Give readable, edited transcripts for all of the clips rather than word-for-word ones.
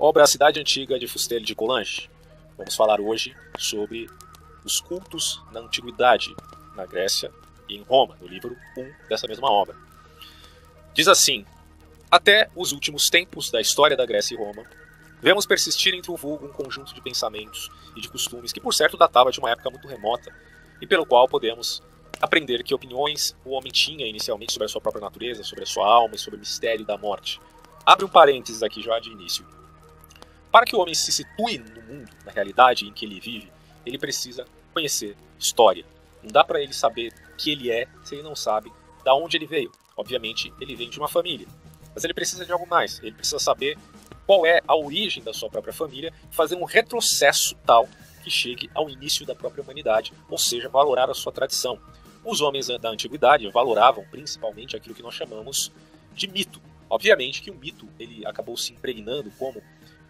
Obra A Cidade Antiga de Fustel de Coulanges. Vamos falar hoje sobre os cultos na Antiguidade, na Grécia e em Roma, no livro 1 dessa mesma obra. Diz assim: até os últimos tempos da história da Grécia e Roma, vemos persistir entre o vulgo um conjunto de pensamentos e de costumes que por certo datava de uma época muito remota e pelo qual podemos aprender que opiniões o homem tinha inicialmente sobre a sua própria natureza, sobre a sua alma e sobre o mistério da morte. Abre um parênteses aqui já de início. Para que o homem se situe no mundo, na realidade em que ele vive, ele precisa conhecer história. Não dá para ele saber que ele é se ele não sabe de onde ele veio. Obviamente, ele vem de uma família, mas ele precisa de algo mais. Ele precisa saber qual é a origem da sua própria família e fazer um retrocesso tal que chegue ao início da própria humanidade, ou seja, valorar a sua tradição. Os homens da antiguidade valoravam principalmente aquilo que nós chamamos de mito. Obviamente que o mito ele acabou se impregnando como,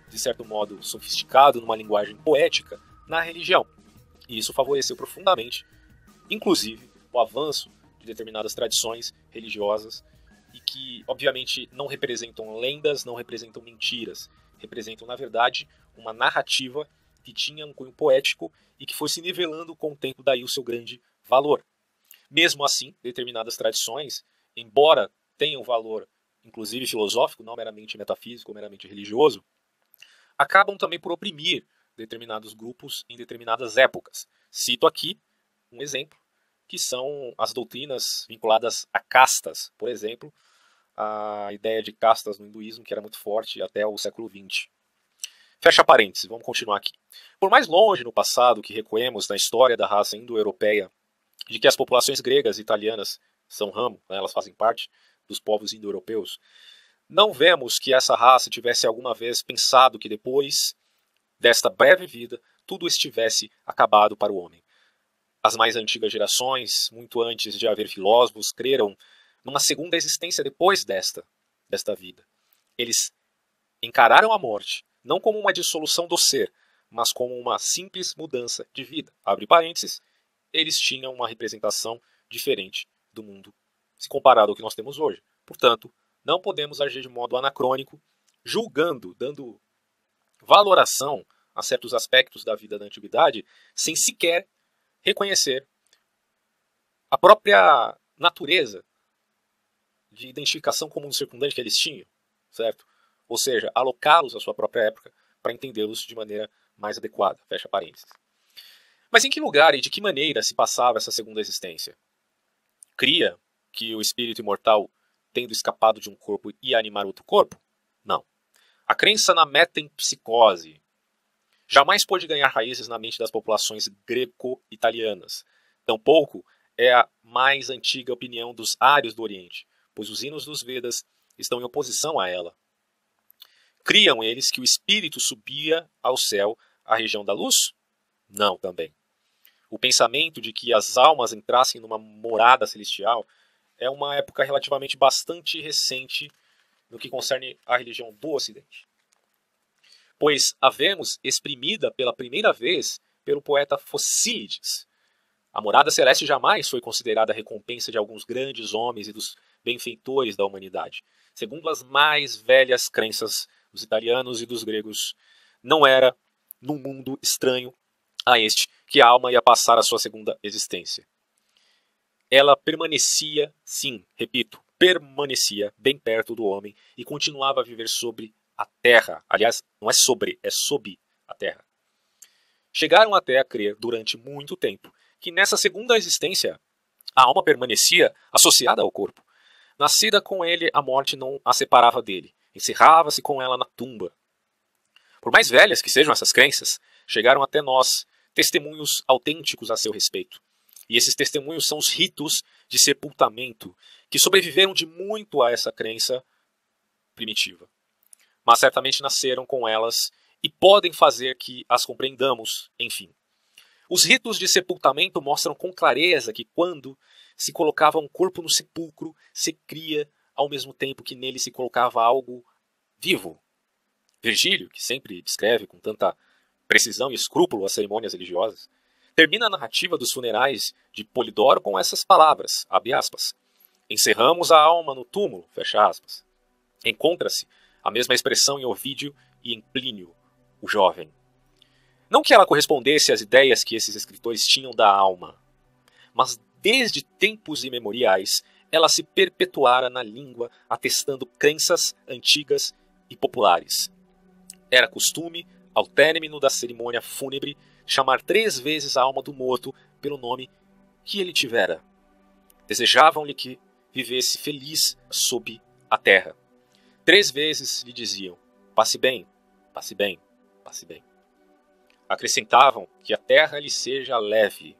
de certo modo, sofisticado numa linguagem poética na religião. E isso favoreceu profundamente, inclusive, o avanço de determinadas tradições religiosas e que, obviamente, não representam lendas, não representam mentiras. Representam, na verdade, uma narrativa que tinha um cunho poético e que foi se nivelando com o tempo, daí o seu grande valor. Mesmo assim, determinadas tradições, embora tenham valor, inclusive filosófico, não meramente metafísico ou meramente religioso, acabam também por oprimir determinados grupos em determinadas épocas. Cito aqui um exemplo, que são as doutrinas vinculadas a castas. Por exemplo, a ideia de castas no hinduísmo, que era muito forte até o século XX. Fecha parênteses, vamos continuar aqui. Por mais longe no passado que recuemos na história da raça indo-europeia, de que as populações gregas e italianas são ramo, né, elas fazem parte dos povos indo-europeus, não vemos que essa raça tivesse alguma vez pensado que depois desta breve vida, tudo estivesse acabado para o homem. As mais antigas gerações, muito antes de haver filósofos, creram numa segunda existência depois desta vida. Eles encararam a morte, não como uma dissolução do ser, mas como uma simples mudança de vida. Abre parênteses, eles tinham uma representação diferente do mundo, se comparado ao que nós temos hoje. Portanto, não podemos agir de modo anacrônico, julgando, dando valoração a certos aspectos da vida da antiguidade, sem sequer reconhecer a própria natureza de identificação como um circundante que eles tinham, certo? Ou seja, alocá-los à sua própria época para entendê-los de maneira mais adequada. Fecha parênteses. Mas em que lugar e de que maneira se passava essa segunda existência? Cria que o espírito imortal, tendo escapado de um corpo, ia animar outro corpo? Não. A crença na metempsicose jamais pôde ganhar raízes na mente das populações greco-italianas. Tampouco é a mais antiga opinião dos ários do Oriente, pois os hinos dos Vedas estão em oposição a ela. Criam eles que o espírito subia ao céu à região da luz? Não, também. O pensamento de que as almas entrassem numa morada celestial é uma época relativamente bastante recente no que concerne à religião do Ocidente. Pois a vemos exprimida pela primeira vez pelo poeta Focílides. A morada celeste jamais foi considerada a recompensa de alguns grandes homens e dos benfeitores da humanidade. Segundo as mais velhas crenças dos italianos e dos gregos, não era num mundo estranho a este que a alma ia passar a sua segunda existência. Ela permanecia, sim, repito, permanecia bem perto do homem e continuava a viver sobre a terra. Aliás, não é sobre, é sob a terra. Chegaram até a crer durante muito tempo que nessa segunda existência a alma permanecia associada ao corpo. Nascida com ele, a morte não a separava dele. Encerrava-se com ela na tumba. Por mais velhas que sejam essas crenças, chegaram até nós testemunhos autênticos a seu respeito. E esses testemunhos são os ritos de sepultamento, que sobreviveram de muito a essa crença primitiva. Mas certamente nasceram com elas e podem fazer que as compreendamos, enfim. Os ritos de sepultamento mostram com clareza que quando se colocava um corpo no sepulcro, se cria ao mesmo tempo que nele se colocava algo vivo. Virgílio, que sempre descreve com tanta precisão e escrúpulo as cerimônias religiosas, termina a narrativa dos funerais de Polidoro com essas palavras, abre aspas, encerramos a alma no túmulo, fecha aspas. Encontra-se a mesma expressão em Ovídio e em Plínio, o jovem. Não que ela correspondesse às ideias que esses escritores tinham da alma, mas desde tempos imemoriais ela se perpetuara na língua, atestando crenças antigas e populares. Era costume, ao término da cerimônia fúnebre, chamar 3 vezes a alma do morto pelo nome que ele tivera. Desejavam-lhe que vivesse feliz sob a terra. 3 vezes lhe diziam: passe bem, passe bem, passe bem. Acrescentavam que a terra lhe seja leve.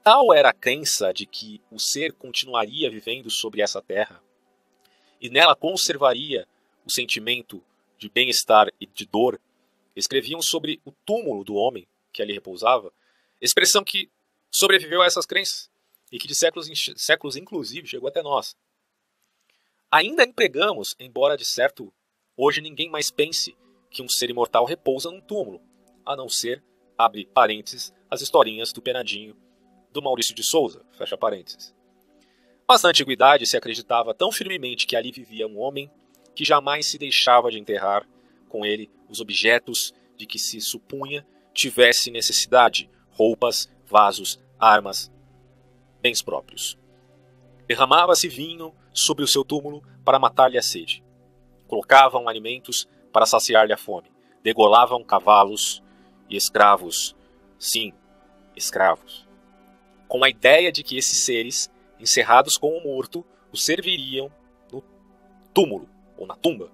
Tal era a crença de que o ser continuaria vivendo sobre essa terra, e nela conservaria o sentimento de bem-estar e de dor. Escreviam sobre o túmulo do homem que ali repousava, expressão que sobreviveu a essas crenças, e que de séculos em séculos inclusive chegou até nós. Ainda empregamos, embora de certo hoje ninguém mais pense que um ser imortal repousa num túmulo, a não ser, abre parênteses, as historinhas do Penadinho, do Maurício de Souza, fecha parênteses. Mas na antiguidade se acreditava tão firmemente que ali vivia um homem que jamais se deixava de enterrar com ele os objetos de que se supunha tivesse necessidade, roupas, vasos, armas, bens próprios. Derramava-se vinho sobre o seu túmulo para matar-lhe a sede. Colocavam alimentos para saciar-lhe a fome. Degolavam cavalos e escravos. Sim, escravos. Com a ideia de que esses seres, encerrados com o morto, o serviriam no túmulo, ou na tumba,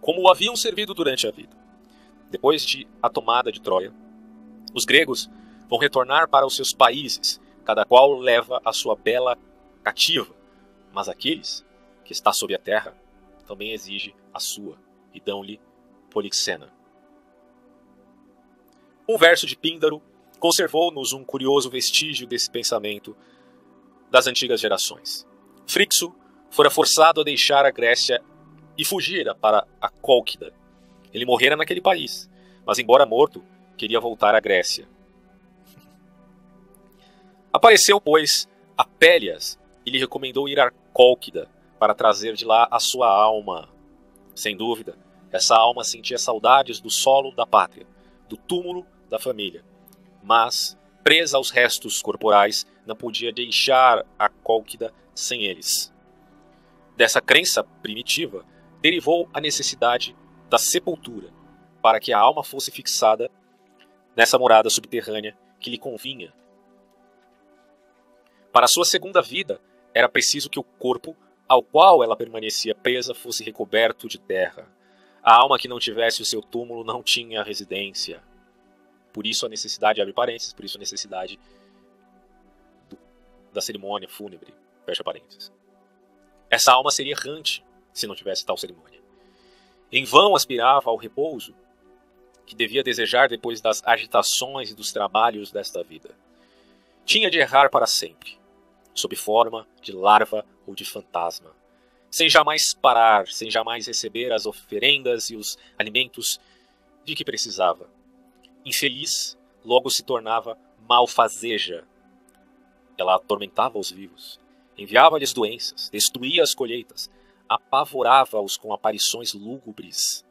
como o haviam servido durante a vida. Depois de a tomada de Troia, os gregos vão retornar para os seus países, cada qual leva a sua bela cativa, mas aqueles que está sob a terra também exige a sua, e dão-lhe Polixena. Um verso de Píndaro conservou-nos um curioso vestígio desse pensamento das antigas gerações. Frixo fora forçado a deixar a Grécia e fugira para a Cólquida. Ele morrera naquele país, mas embora morto, queria voltar à Grécia. Apareceu, pois, a Pélias e lhe recomendou ir à Cólquida para trazer de lá a sua alma. Sem dúvida, essa alma sentia saudades do solo da pátria, do túmulo da família, mas, presa aos restos corporais, não podia deixar a Cólquida sem eles. Dessa crença primitiva, derivou a necessidade da sepultura, para que a alma fosse fixada nessa morada subterrânea que lhe convinha. Para sua segunda vida, era preciso que o corpo ao qual ela permanecia presa fosse recoberto de terra. A alma que não tivesse o seu túmulo não tinha residência. Por isso a necessidade, abre parênteses, por isso a necessidade da cerimônia fúnebre, fecha parênteses. Essa alma seria errante se não tivesse tal cerimônia. Em vão aspirava ao repouso que devia desejar depois das agitações e dos trabalhos desta vida. Tinha de errar para sempre, sob forma de larva ou de fantasma, sem jamais parar, sem jamais receber as oferendas e os alimentos de que precisava. Infeliz, logo se tornava malfazeja. Ela atormentava os vivos, enviava-lhes doenças, destruía as colheitas, apavorava-os com aparições lúgubres,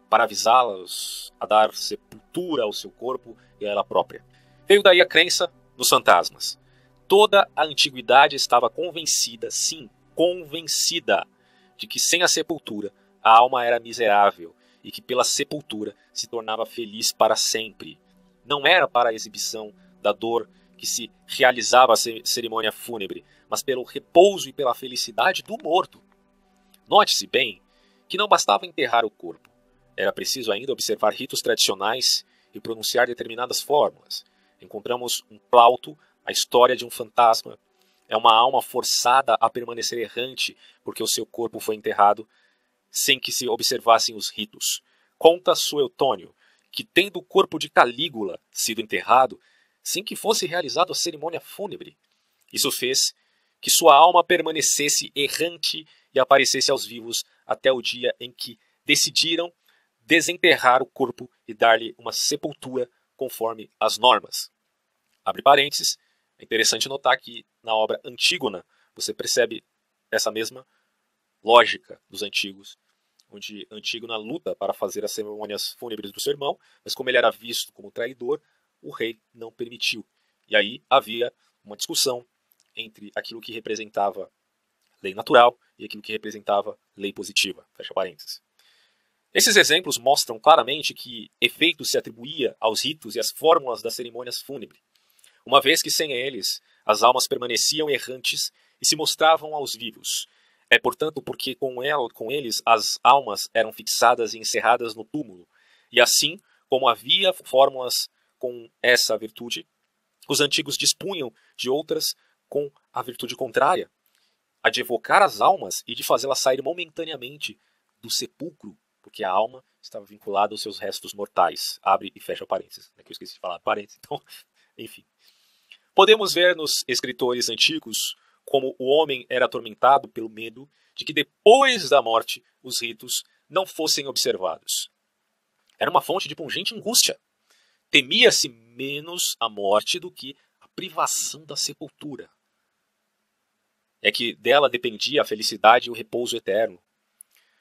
para avisá-los a dar sepultura ao seu corpo e a ela própria. Veio daí a crença nos fantasmas. Toda a antiguidade estava convencida, sim, convencida, de que sem a sepultura a alma era miserável e que pela sepultura se tornava feliz para sempre. Não era para a exibição da dor que se realizava a cerimônia fúnebre, mas pelo repouso e pela felicidade do morto. Note-se bem que não bastava enterrar o corpo. Era preciso ainda observar ritos tradicionais e pronunciar determinadas fórmulas. Encontramos um Plauto, a história de um fantasma. É uma alma forçada a permanecer errante porque o seu corpo foi enterrado sem que se observassem os ritos. Conta Suetônio que, tendo o corpo de Calígula sido enterrado, sem que fosse realizada a cerimônia fúnebre, isso fez que sua alma permanecesse errante e aparecesse aos vivos até o dia em que decidiram desenterrar o corpo e dar-lhe uma sepultura conforme as normas. Abre parênteses, é interessante notar que na obra Antígona você percebe essa mesma lógica dos antigos, onde Antígona luta para fazer as cerimônias fúnebres do seu irmão, mas como ele era visto como traidor, o rei não permitiu. E aí havia uma discussão entre aquilo que representava lei natural e aquilo que representava lei positiva. Fecha parênteses. Esses exemplos mostram claramente que efeito se atribuía aos ritos e às fórmulas das cerimônias fúnebres, uma vez que sem eles as almas permaneciam errantes e se mostravam aos vivos. É, portanto, porque com eles as almas eram fixadas e encerradas no túmulo, e assim como havia fórmulas com essa virtude, os antigos dispunham de outras com a virtude contrária, a de evocar as almas e de fazê-las sair momentaneamente do sepulcro, porque a alma estava vinculada aos seus restos mortais. Abre e fecha parênteses. É que eu esqueci de falar parênteses. Então, enfim. Podemos ver nos escritores antigos como o homem era atormentado pelo medo de que depois da morte os ritos não fossem observados. Era uma fonte de pungente angústia. Temia-se menos a morte do que a privação da sepultura. É que dela dependia a felicidade e o repouso eterno.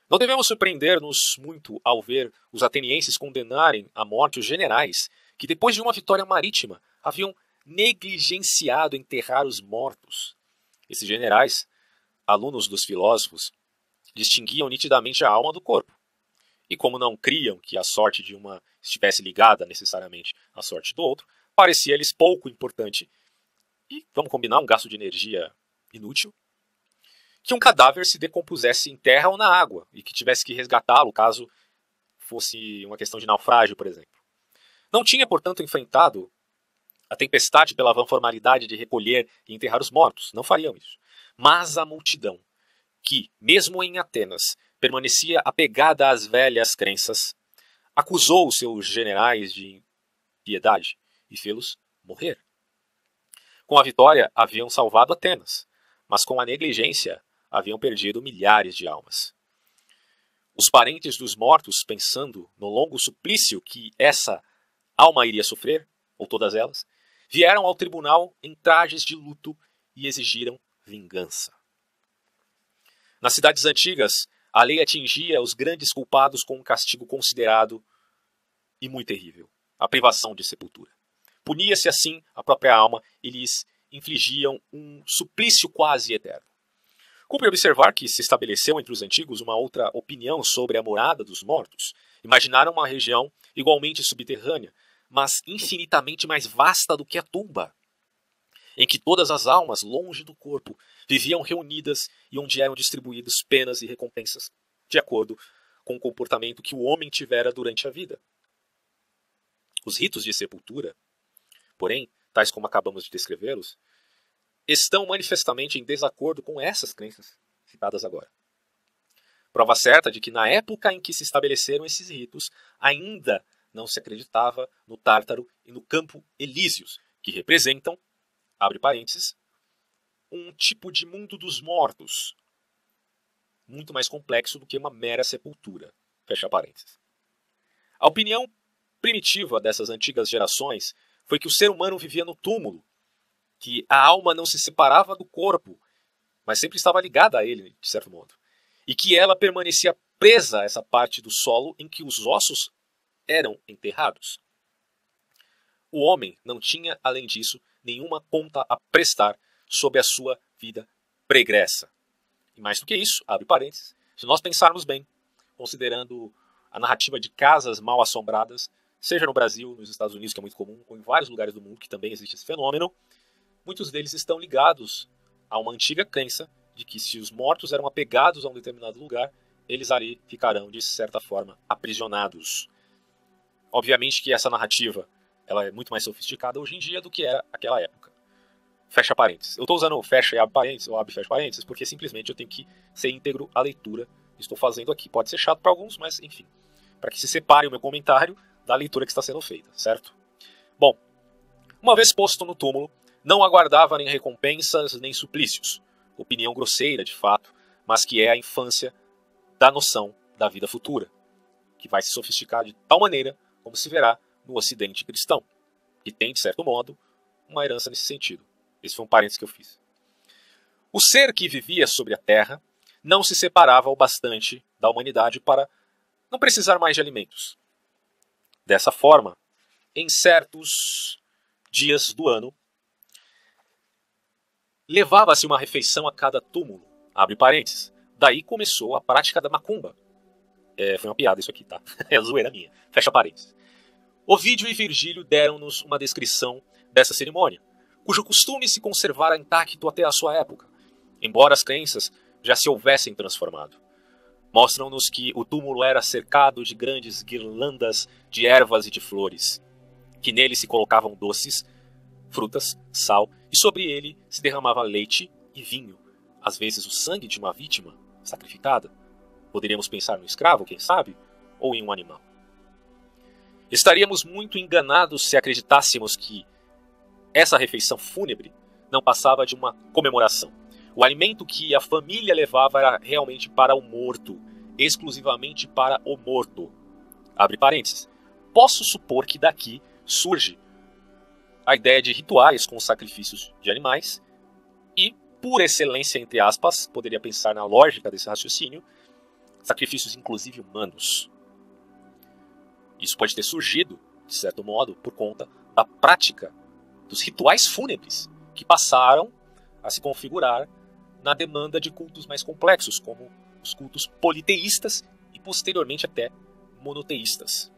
Não devemos surpreender-nos muito ao ver os atenienses condenarem à morte os generais que, depois de uma vitória marítima, haviam negligenciado enterrar os mortos. Esses generais, alunos dos filósofos, distinguiam nitidamente a alma do corpo. E como não criam que a sorte de uma estivesse ligada necessariamente à sorte do outro, parecia-lhes pouco importante, e, vamos combinar, um gasto de energia inútil, que um cadáver se decompusesse em terra ou na água, e que tivesse que resgatá-lo caso fosse uma questão de naufrágio, por exemplo. Não tinha, portanto, enfrentado a tempestade pela vã formalidade de recolher e enterrar os mortos. Não fariam isso. Mas a multidão, que, mesmo em Atenas, permanecia apegada às velhas crenças, acusou os seus generais de impiedade e fê-los morrer. Com a vitória, haviam salvado Atenas, mas com a negligência, haviam perdido milhares de almas. Os parentes dos mortos, pensando no longo suplício que essa alma iria sofrer, ou todas elas, vieram ao tribunal em trajes de luto e exigiram vingança. Nas cidades antigas, a lei atingia os grandes culpados com um castigo considerado e muito terrível, a privação de sepultura. Punia-se assim a própria alma e lhes infligiam um suplício quase eterno. Cumpre observar que se estabeleceu entre os antigos uma outra opinião sobre a morada dos mortos. Imaginaram uma região igualmente subterrânea, mas infinitamente mais vasta do que a tumba, em que todas as almas, longe do corpo, viviam reunidas e onde eram distribuídas penas e recompensas, de acordo com o comportamento que o homem tivera durante a vida. Os ritos de sepultura, porém, tais como acabamos de descrevê-los, estão manifestamente em desacordo com essas crenças citadas agora. Prova certa de que na época em que se estabeleceram esses ritos, ainda não se acreditava no Tártaro e no Campo Elíseos, que representam, abre parênteses, um tipo de mundo dos mortos, muito mais complexo do que uma mera sepultura, fecha parênteses. A opinião primitiva dessas antigas gerações foi que o ser humano vivia no túmulo, que a alma não se separava do corpo, mas sempre estava ligada a ele, de certo modo, e que ela permanecia presa a essa parte do solo em que os ossos eram enterrados. O homem não tinha, além disso, nenhuma conta a prestar sobre a sua vida pregressa. E mais do que isso, abre parênteses, se nós pensarmos bem, considerando a narrativa de casas mal assombradas, seja no Brasil, nos Estados Unidos, que é muito comum, ou em vários lugares do mundo que também existe esse fenômeno, muitos deles estão ligados a uma antiga crença de que se os mortos eram apegados a um determinado lugar, eles ali ficarão, de certa forma, aprisionados. Obviamente que essa narrativa ela é muito mais sofisticada hoje em dia do que era naquela época. Fecha parênteses. Eu estou usando o fecha e abre parênteses, ou abre e fecha parênteses, porque simplesmente eu tenho que ser íntegro à leitura que estou fazendo aqui. Pode ser chato para alguns, mas enfim. Para que se separe o meu comentário da leitura que está sendo feita, certo? Bom, uma vez posto no túmulo, não aguardava nem recompensas nem suplícios. Opinião grosseira, de fato, mas que é a infância da noção da vida futura, que vai se sofisticar de tal maneira como se verá no Ocidente cristão, que tem, de certo modo, uma herança nesse sentido. Esse foi um parênteses que eu fiz. O ser que vivia sobre a terra não se separava o bastante da humanidade para não precisar mais de alimentos. Dessa forma, em certos dias do ano, levava-se uma refeição a cada túmulo, abre parênteses. Daí começou a prática da macumba. Foi uma piada isso aqui, tá? É zoeira minha. Fecha parênteses. Ovídio e Virgílio deram-nos uma descrição dessa cerimônia, cujo costume se conservara intacto até a sua época, embora as crenças já se houvessem transformado. Mostram-nos que o túmulo era cercado de grandes guirlandas de ervas e de flores, que nele se colocavam doces, frutas, sal, e sobre ele se derramava leite e vinho, às vezes o sangue de uma vítima sacrificada. Poderíamos pensar no escravo, quem sabe, ou em um animal. Estaríamos muito enganados se acreditássemos que essa refeição fúnebre não passava de uma comemoração. O alimento que a família levava era realmente para o morto, exclusivamente para o morto. Abre parênteses. Posso supor que daqui surge a ideia de rituais com sacrifícios de animais e, por excelência, entre aspas, poderia pensar na lógica desse raciocínio, sacrifícios inclusive humanos. Isso pode ter surgido, de certo modo, por conta da prática dos rituais fúnebres, que passaram a se configurar na demanda de cultos mais complexos, como os cultos politeístas e, posteriormente, até monoteístas.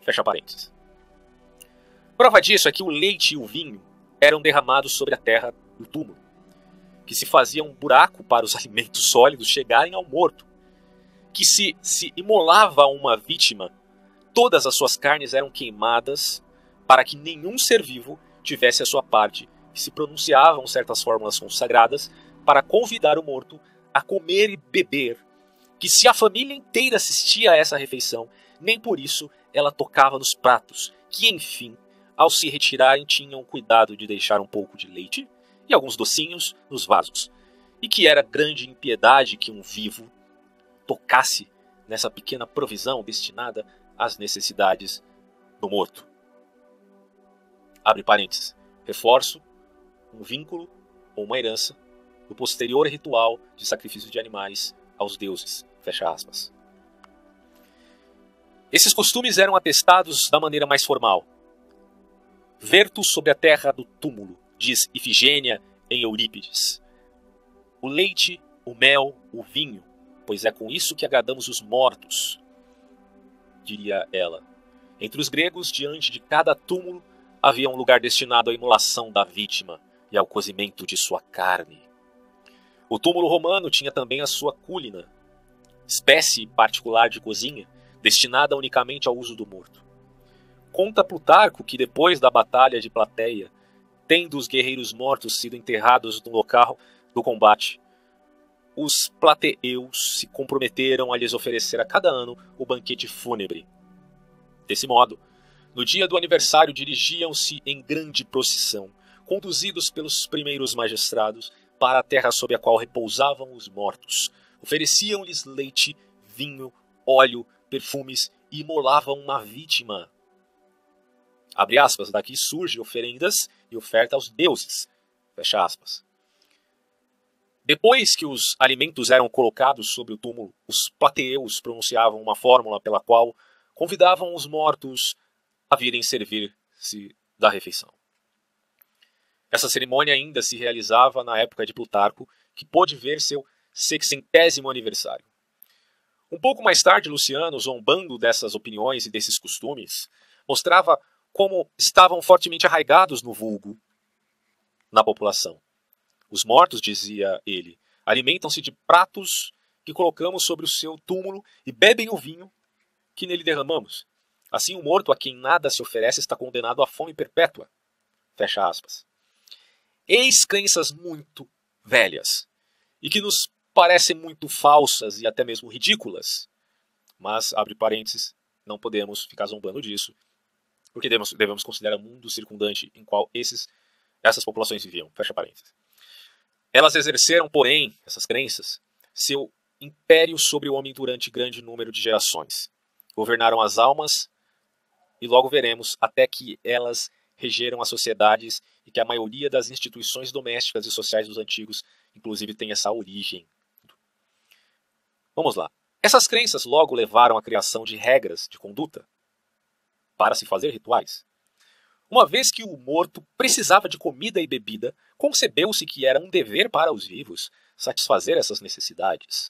Fecha parênteses. Prova disso é que o leite e o vinho eram derramados sobre a terra do túmulo, que se fazia um buraco para os alimentos sólidos chegarem ao morto, que se imolava uma vítima, todas as suas carnes eram queimadas para que nenhum ser vivo tivesse a sua parte, e se pronunciavam certas fórmulas consagradas para convidar o morto a comer e beber, que se a família inteira assistia a essa refeição, nem por isso ela tocava nos pratos, que enfim, ao se retirarem tinham cuidado de deixar um pouco de leite e alguns docinhos nos vasos, e que era grande impiedade que um vivo tocasse nessa pequena provisão destinada às necessidades do morto. Abre parênteses. Reforço um vínculo ou uma herança do posterior ritual de sacrifício de animais aos deuses. Fecha aspas. Esses costumes eram atestados da maneira mais formal. Verto sobre a terra do túmulo, diz Ifigênia em Eurípides. O leite, o mel, o vinho, pois é com isso que agradamos os mortos, diria ela. Entre os gregos, diante de cada túmulo, havia um lugar destinado à imolação da vítima e ao cozimento de sua carne. O túmulo romano tinha também a sua cúlina, espécie particular de cozinha, destinada unicamente ao uso do morto. Conta Plutarco que depois da batalha de Plateia, tendo os guerreiros mortos sido enterrados no local do combate, os plateeus se comprometeram a lhes oferecer a cada ano o banquete fúnebre. Desse modo, no dia do aniversário dirigiam-se em grande procissão, conduzidos pelos primeiros magistrados, para a terra sob a qual repousavam os mortos. Ofereciam-lhes leite, vinho, óleo, perfumes e imolavam uma vítima. Abre aspas, daqui surge oferendas e oferta aos deuses. Fecha aspas. Depois que os alimentos eram colocados sobre o túmulo, os plateeus pronunciavam uma fórmula pela qual convidavam os mortos a virem servir-se da refeição. Essa cerimônia ainda se realizava na época de Plutarco, que pôde ver seu 600º aniversário. Um pouco mais tarde, Luciano, zombando dessas opiniões e desses costumes, mostrava como estavam fortemente arraigados no vulgo, na população. Os mortos, dizia ele, alimentam-se de pratos que colocamos sobre o seu túmulo e bebem o vinho que nele derramamos. Assim, o morto a quem nada se oferece está condenado à fome perpétua. Fecha aspas. Eis crenças muito velhas e que nos parecem muito falsas e até mesmo ridículas. Mas, abre parênteses, não podemos ficar zombando disso, porque devemos considerar o mundo circundante em qual essas populações viviam. Fecha parênteses. Elas exerceram, porém, essas crenças, seu império sobre o homem durante grande número de gerações. Governaram as almas e logo veremos até que elas regeram as sociedades e que a maioria das instituições domésticas e sociais dos antigos, inclusive, tem essa origem. Vamos lá. Essas crenças logo levaram à criação de regras de conduta para se fazer rituais. Uma vez que o morto precisava de comida e bebida, concebeu-se que era um dever para os vivos satisfazer essas necessidades.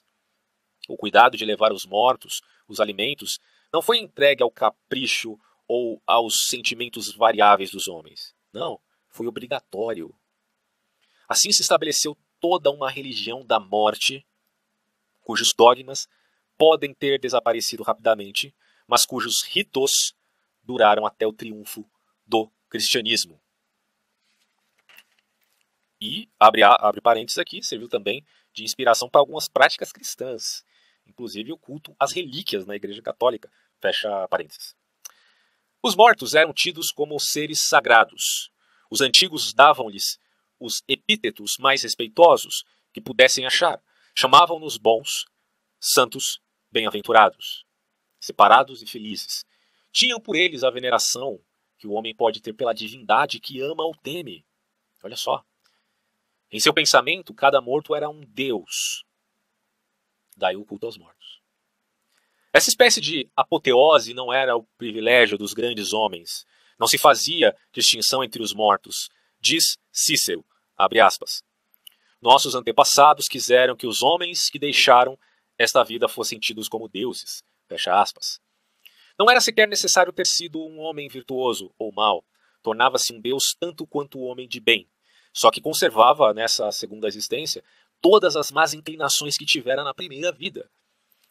O cuidado de levar os mortos, os alimentos, não foi entregue ao capricho ou aos sentimentos variáveis dos homens. Não, foi obrigatório. Assim se estabeleceu toda uma religião da morte, cujos dogmas podem ter desaparecido rapidamente, mas cujos ritos duraram até o triunfo do cristianismo. E, abre parênteses aqui, serviu também de inspiração para algumas práticas cristãs, inclusive o culto às relíquias na Igreja Católica, fecha parênteses. Os mortos eram tidos como seres sagrados. Os antigos davam-lhes os epítetos mais respeitosos que pudessem achar. Chamavam-nos bons, santos, bem-aventurados, separados e felizes. Tinham por eles a veneração que o homem pode ter pela divindade que ama ou teme. Olha só. Em seu pensamento, cada morto era um deus. Daí o culto aos mortos. Essa espécie de apoteose não era o privilégio dos grandes homens. Não se fazia distinção entre os mortos. Diz Cícero, abre aspas. Nossos antepassados quiseram que os homens que deixaram esta vida fossem tidos como deuses. Fecha aspas. Não era sequer necessário ter sido um homem virtuoso ou mau. Tornava-se um deus tanto quanto o homem de bem. Só que conservava, nessa segunda existência, todas as más inclinações que tivera na primeira vida.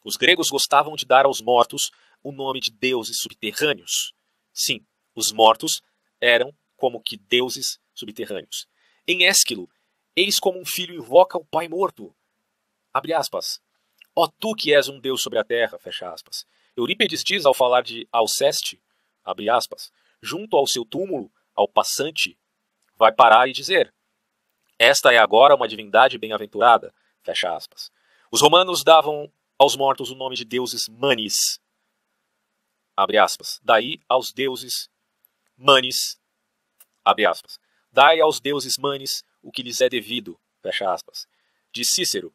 Os gregos gostavam de dar aos mortos o nome de deuses subterrâneos. Sim, os mortos eram como que deuses subterrâneos. Em Ésquilo, eis como um filho invoca o pai morto. Abre aspas. Ó tu que és um deus sobre a terra, fecha aspas. Eurípides diz ao falar de Alceste, abre aspas, junto ao seu túmulo, ao passante, vai parar e dizer, esta é agora uma divindade bem-aventurada, fecha aspas. Os romanos davam aos mortos o nome de deuses manis, abre aspas. Daí aos deuses manis, abre aspas. Dai aos deuses manis o que lhes é devido, fecha aspas. Diz Cícero,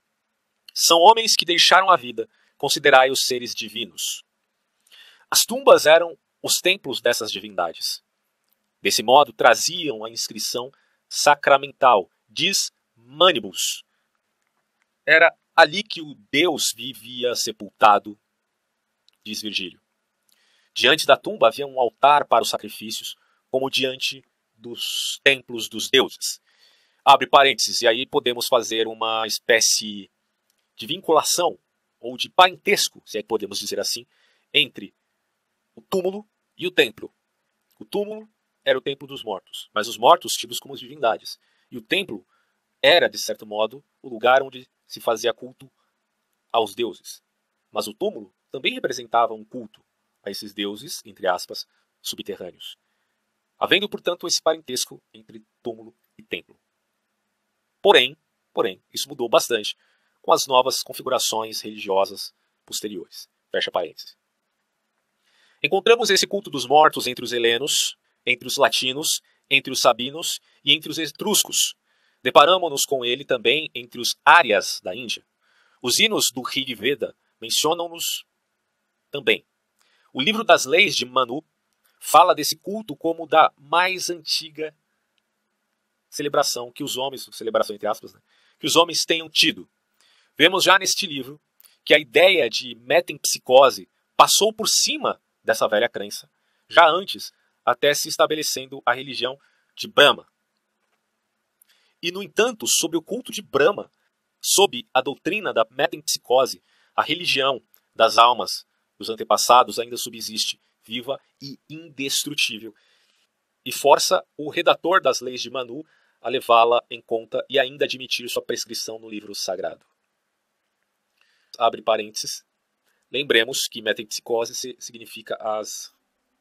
são homens que deixaram a vida, considerai-os seres divinos. As tumbas eram os templos dessas divindades. Desse modo, traziam a inscrição sacramental, diz Manibus. Era ali que o Deus vivia sepultado, diz Virgílio. Diante da tumba havia um altar para os sacrifícios, como diante dos templos dos deuses. Abre parênteses, e aí podemos fazer uma espécie de vinculação, ou de parentesco, se é que podemos dizer assim, entre o túmulo e o templo. O túmulo era o templo dos mortos, mas os mortos tidos como divindades. E o templo era, de certo modo, o lugar onde se fazia culto aos deuses. Mas o túmulo também representava um culto a esses deuses, entre aspas, subterrâneos. Havendo, portanto, esse parentesco entre túmulo e templo. Porém, isso mudou bastante com as novas configurações religiosas posteriores. Fecha parênteses. Encontramos esse culto dos mortos entre os helenos, entre os latinos, entre os sabinos e entre os etruscos. Deparamos-nos com ele também entre os árias da Índia. Os hinos do Rig Veda mencionam-nos também. O livro das leis de Manu fala desse culto como da mais antiga celebração que os homens, celebração entre aspas, né, que os homens tenham tido. Vemos já neste livro que a ideia de metempsicose passou por cima dessa velha crença, já antes, até se estabelecendo a religião de Brahma. E, no entanto, sob o culto de Brahma, sob a doutrina da metempsicose, a religião das almas dos antepassados ainda subsiste, viva e indestrutível, e força o redator das leis de Manu a levá-la em conta e ainda admitir sua prescrição no livro sagrado. Abre parênteses. Lembremos que metempsicose significa as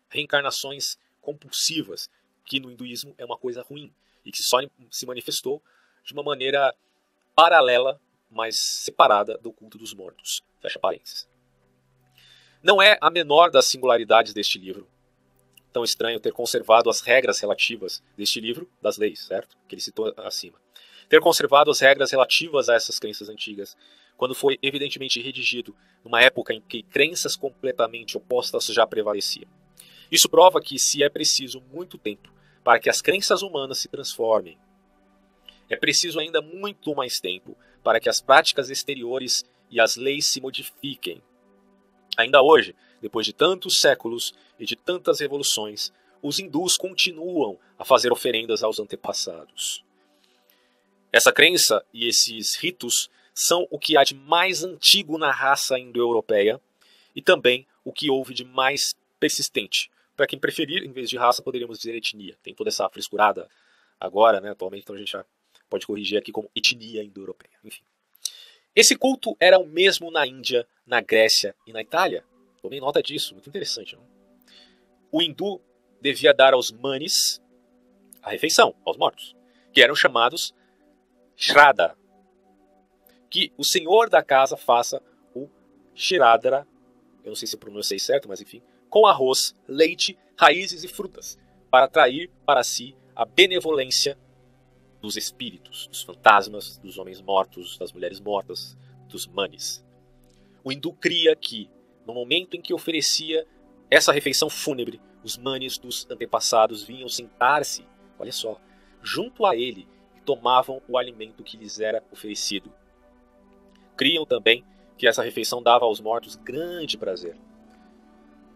reencarnações compulsivas, que no hinduísmo é uma coisa ruim e que só se manifestou de uma maneira paralela, mas separada do culto dos mortos. Fecha parênteses. Não é a menor das singularidades deste livro tão estranho ter conservado as regras relativas deste livro das leis, certo? Que ele citou acima. Ter conservado as regras relativas a essas crenças antigas, quando foi evidentemente redigido numa época em que crenças completamente opostas já prevaleciam. Isso prova que se é preciso muito tempo para que as crenças humanas se transformem, é preciso ainda muito mais tempo para que as práticas exteriores e as leis se modifiquem. Ainda hoje, depois de tantos séculos e de tantas revoluções, os hindus continuam a fazer oferendas aos antepassados. Essa crença e esses ritos são o que há de mais antigo na raça indo-europeia e também o que houve de mais persistente. Para quem preferir, em vez de raça, poderíamos dizer etnia. Tem toda essa frescurada agora, né, atualmente, então a gente já pode corrigir aqui como etnia indo-europeia. Enfim. Esse culto era o mesmo na Índia, na Grécia e na Itália. Tomei nota disso, muito interessante. Não? O hindu devia dar aos manis a refeição, aos mortos, que eram chamados Shraddha. Que o senhor da casa faça o Shraddha, eu não sei se pronunciei certo, mas enfim, com arroz, leite, raízes e frutas, para atrair para si a benevolência dos espíritos, dos fantasmas, dos homens mortos, das mulheres mortas, dos manis. O hindu cria que, no momento em que oferecia essa refeição fúnebre, os manis dos antepassados vinham sentar-se, olha só, junto a ele e tomavam o alimento que lhes era oferecido. Criam também que essa refeição dava aos mortos grande prazer.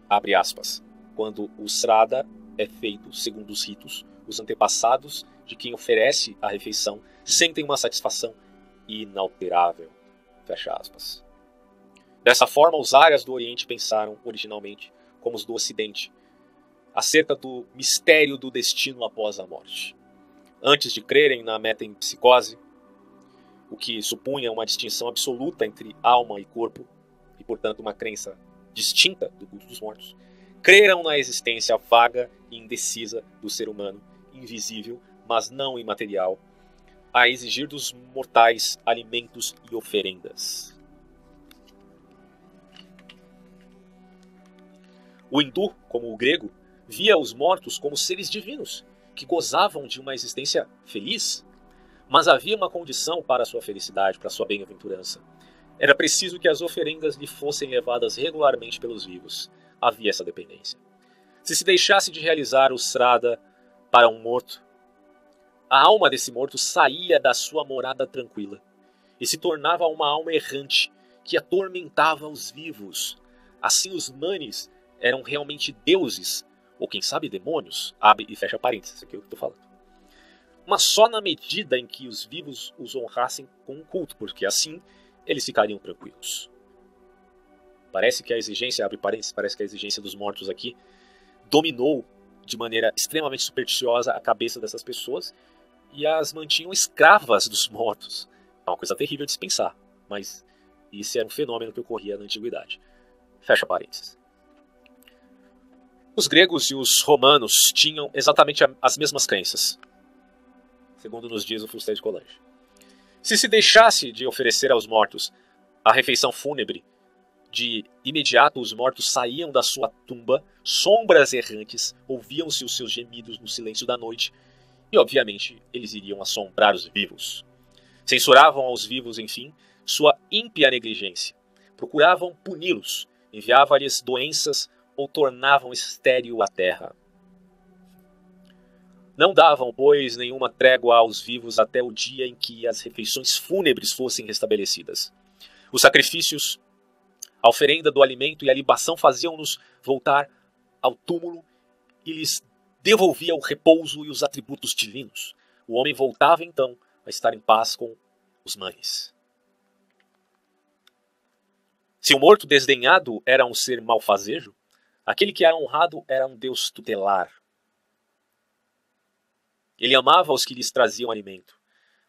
Abre aspas. Quando o Shraddha é feito segundo os ritos, os antepassados de quem oferece a refeição sentem uma satisfação inalterável. Fecha aspas. Dessa forma, os árias do Oriente pensaram originalmente como os do Ocidente, acerca do mistério do destino após a morte. Antes de crerem na metempsicose, o que supunha uma distinção absoluta entre alma e corpo, e portanto uma crença distinta do culto dos mortos, creram na existência vaga e indecisa do ser humano, invisível, mas não imaterial, a exigir dos mortais alimentos e oferendas. O hindu, como o grego, via os mortos como seres divinos, que gozavam de uma existência feliz. Mas havia uma condição para a sua felicidade, para a sua bem-aventurança. Era preciso que as oferendas lhe fossem levadas regularmente pelos vivos. Havia essa dependência. Se deixasse de realizar o Shraddha para um morto, a alma desse morto saía da sua morada tranquila e se tornava uma alma errante que atormentava os vivos. Assim os manis eram realmente deuses, ou quem sabe demônios, abre e fecha parênteses, isso aqui é o que eu estou falando. Mas só na medida em que os vivos os honrassem com um culto, porque assim eles ficariam tranquilos. Parece que a exigência, abre parênteses, parece que a exigência dos mortos aqui dominou de maneira extremamente supersticiosa a cabeça dessas pessoas e as mantinham escravas dos mortos. É uma coisa terrível de se pensar, mas isso era um fenômeno que ocorria na antiguidade. Fecha parênteses. Os gregos e os romanos tinham exatamente as mesmas crenças, segundo nos diz o Fusté de Coulanges. Se deixasse de oferecer aos mortos a refeição fúnebre, de imediato os mortos saíam da sua tumba, sombras errantes, ouviam-se os seus gemidos no silêncio da noite, e obviamente eles iriam assombrar os vivos. Censuravam aos vivos, enfim, sua ímpia negligência. Procuravam puni-los, enviavam-lhes doenças ou tornavam estéril a terra. Não davam, pois, nenhuma trégua aos vivos até o dia em que as refeições fúnebres fossem restabelecidas. Os sacrifícios, a oferenda do alimento e a libação faziam-nos voltar ao túmulo e lhes devolvia o repouso e os atributos divinos. O homem voltava, então, a estar em paz com os manes. Se o morto desdenhado era um ser malfazejo, aquele que era honrado era um Deus tutelar. Ele amava os que lhes traziam alimento.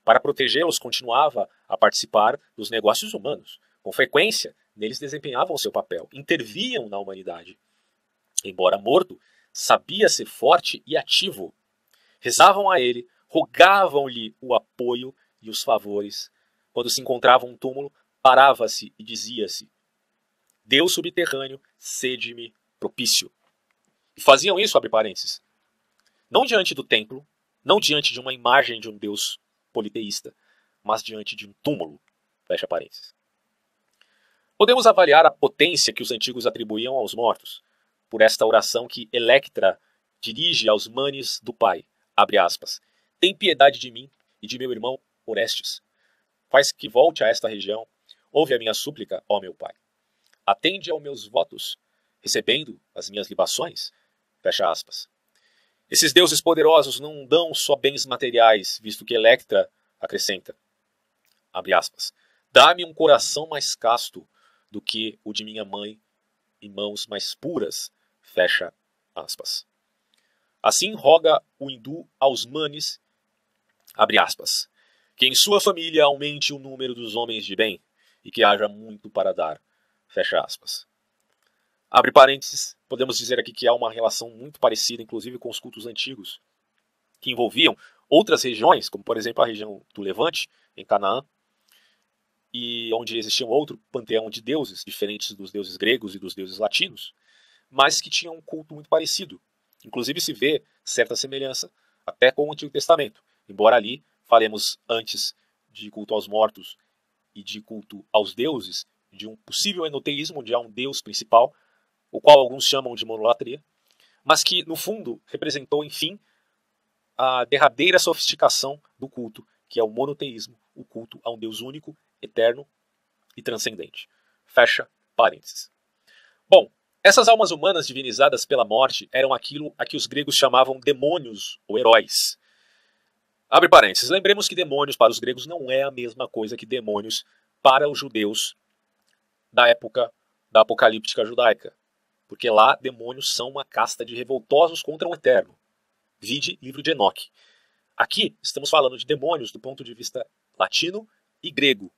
Para protegê-los, continuava a participar dos negócios humanos. Com frequência, neles desempenhavam seu papel, interviam na humanidade. Embora morto, sabia ser forte e ativo. Rezavam a ele, rogavam-lhe o apoio e os favores. Quando se encontrava um túmulo, parava-se e dizia-se: Deus subterrâneo, sede-me propício. E faziam isso, abre parênteses, não diante do templo, não diante de uma imagem de um Deus politeísta, mas diante de um túmulo, fecha parênteses. Podemos avaliar a potência que os antigos atribuíam aos mortos, por esta oração que Electra dirige aos manes do pai, abre aspas, tem piedade de mim e de meu irmão Orestes. Faz que volte a esta região, ouve a minha súplica, ó meu pai. Atende aos meus votos, recebendo as minhas libações, fecha aspas. Esses deuses poderosos não dão só bens materiais, visto que Electra acrescenta, abre aspas, dá-me um coração mais casto do que o de minha mãe e mãos mais puras, fecha aspas. Assim roga o hindu aos manes, abre aspas, que em sua família aumente o número dos homens de bem e que haja muito para dar, fecha aspas. Abre parênteses, podemos dizer aqui que há uma relação muito parecida, inclusive com os cultos antigos, que envolviam outras regiões, como por exemplo a região do Levante, em Canaã, e onde existia um outro panteão de deuses, diferentes dos deuses gregos e dos deuses latinos, mas que tinham um culto muito parecido. Inclusive se vê certa semelhança até com o Antigo Testamento, embora ali falemos antes de culto aos mortos e de culto aos deuses, de um possível enoteísmo, onde há um deus principal, o qual alguns chamam de monolatria, mas que no fundo representou, enfim, a derradeira sofisticação do culto, que é o monoteísmo, o culto a um Deus único, eterno e transcendente. Fecha parênteses. Bom, essas almas humanas divinizadas pela morte eram aquilo a que os gregos chamavam demônios ou heróis. Abre parênteses, lembremos que demônios para os gregos não é a mesma coisa que demônios para os judeus da época da apocalíptica judaica. Porque lá demônios são uma casta de revoltosos contra o eterno. Vide livro de Enoque. Aqui estamos falando de demônios do ponto de vista latino e grego.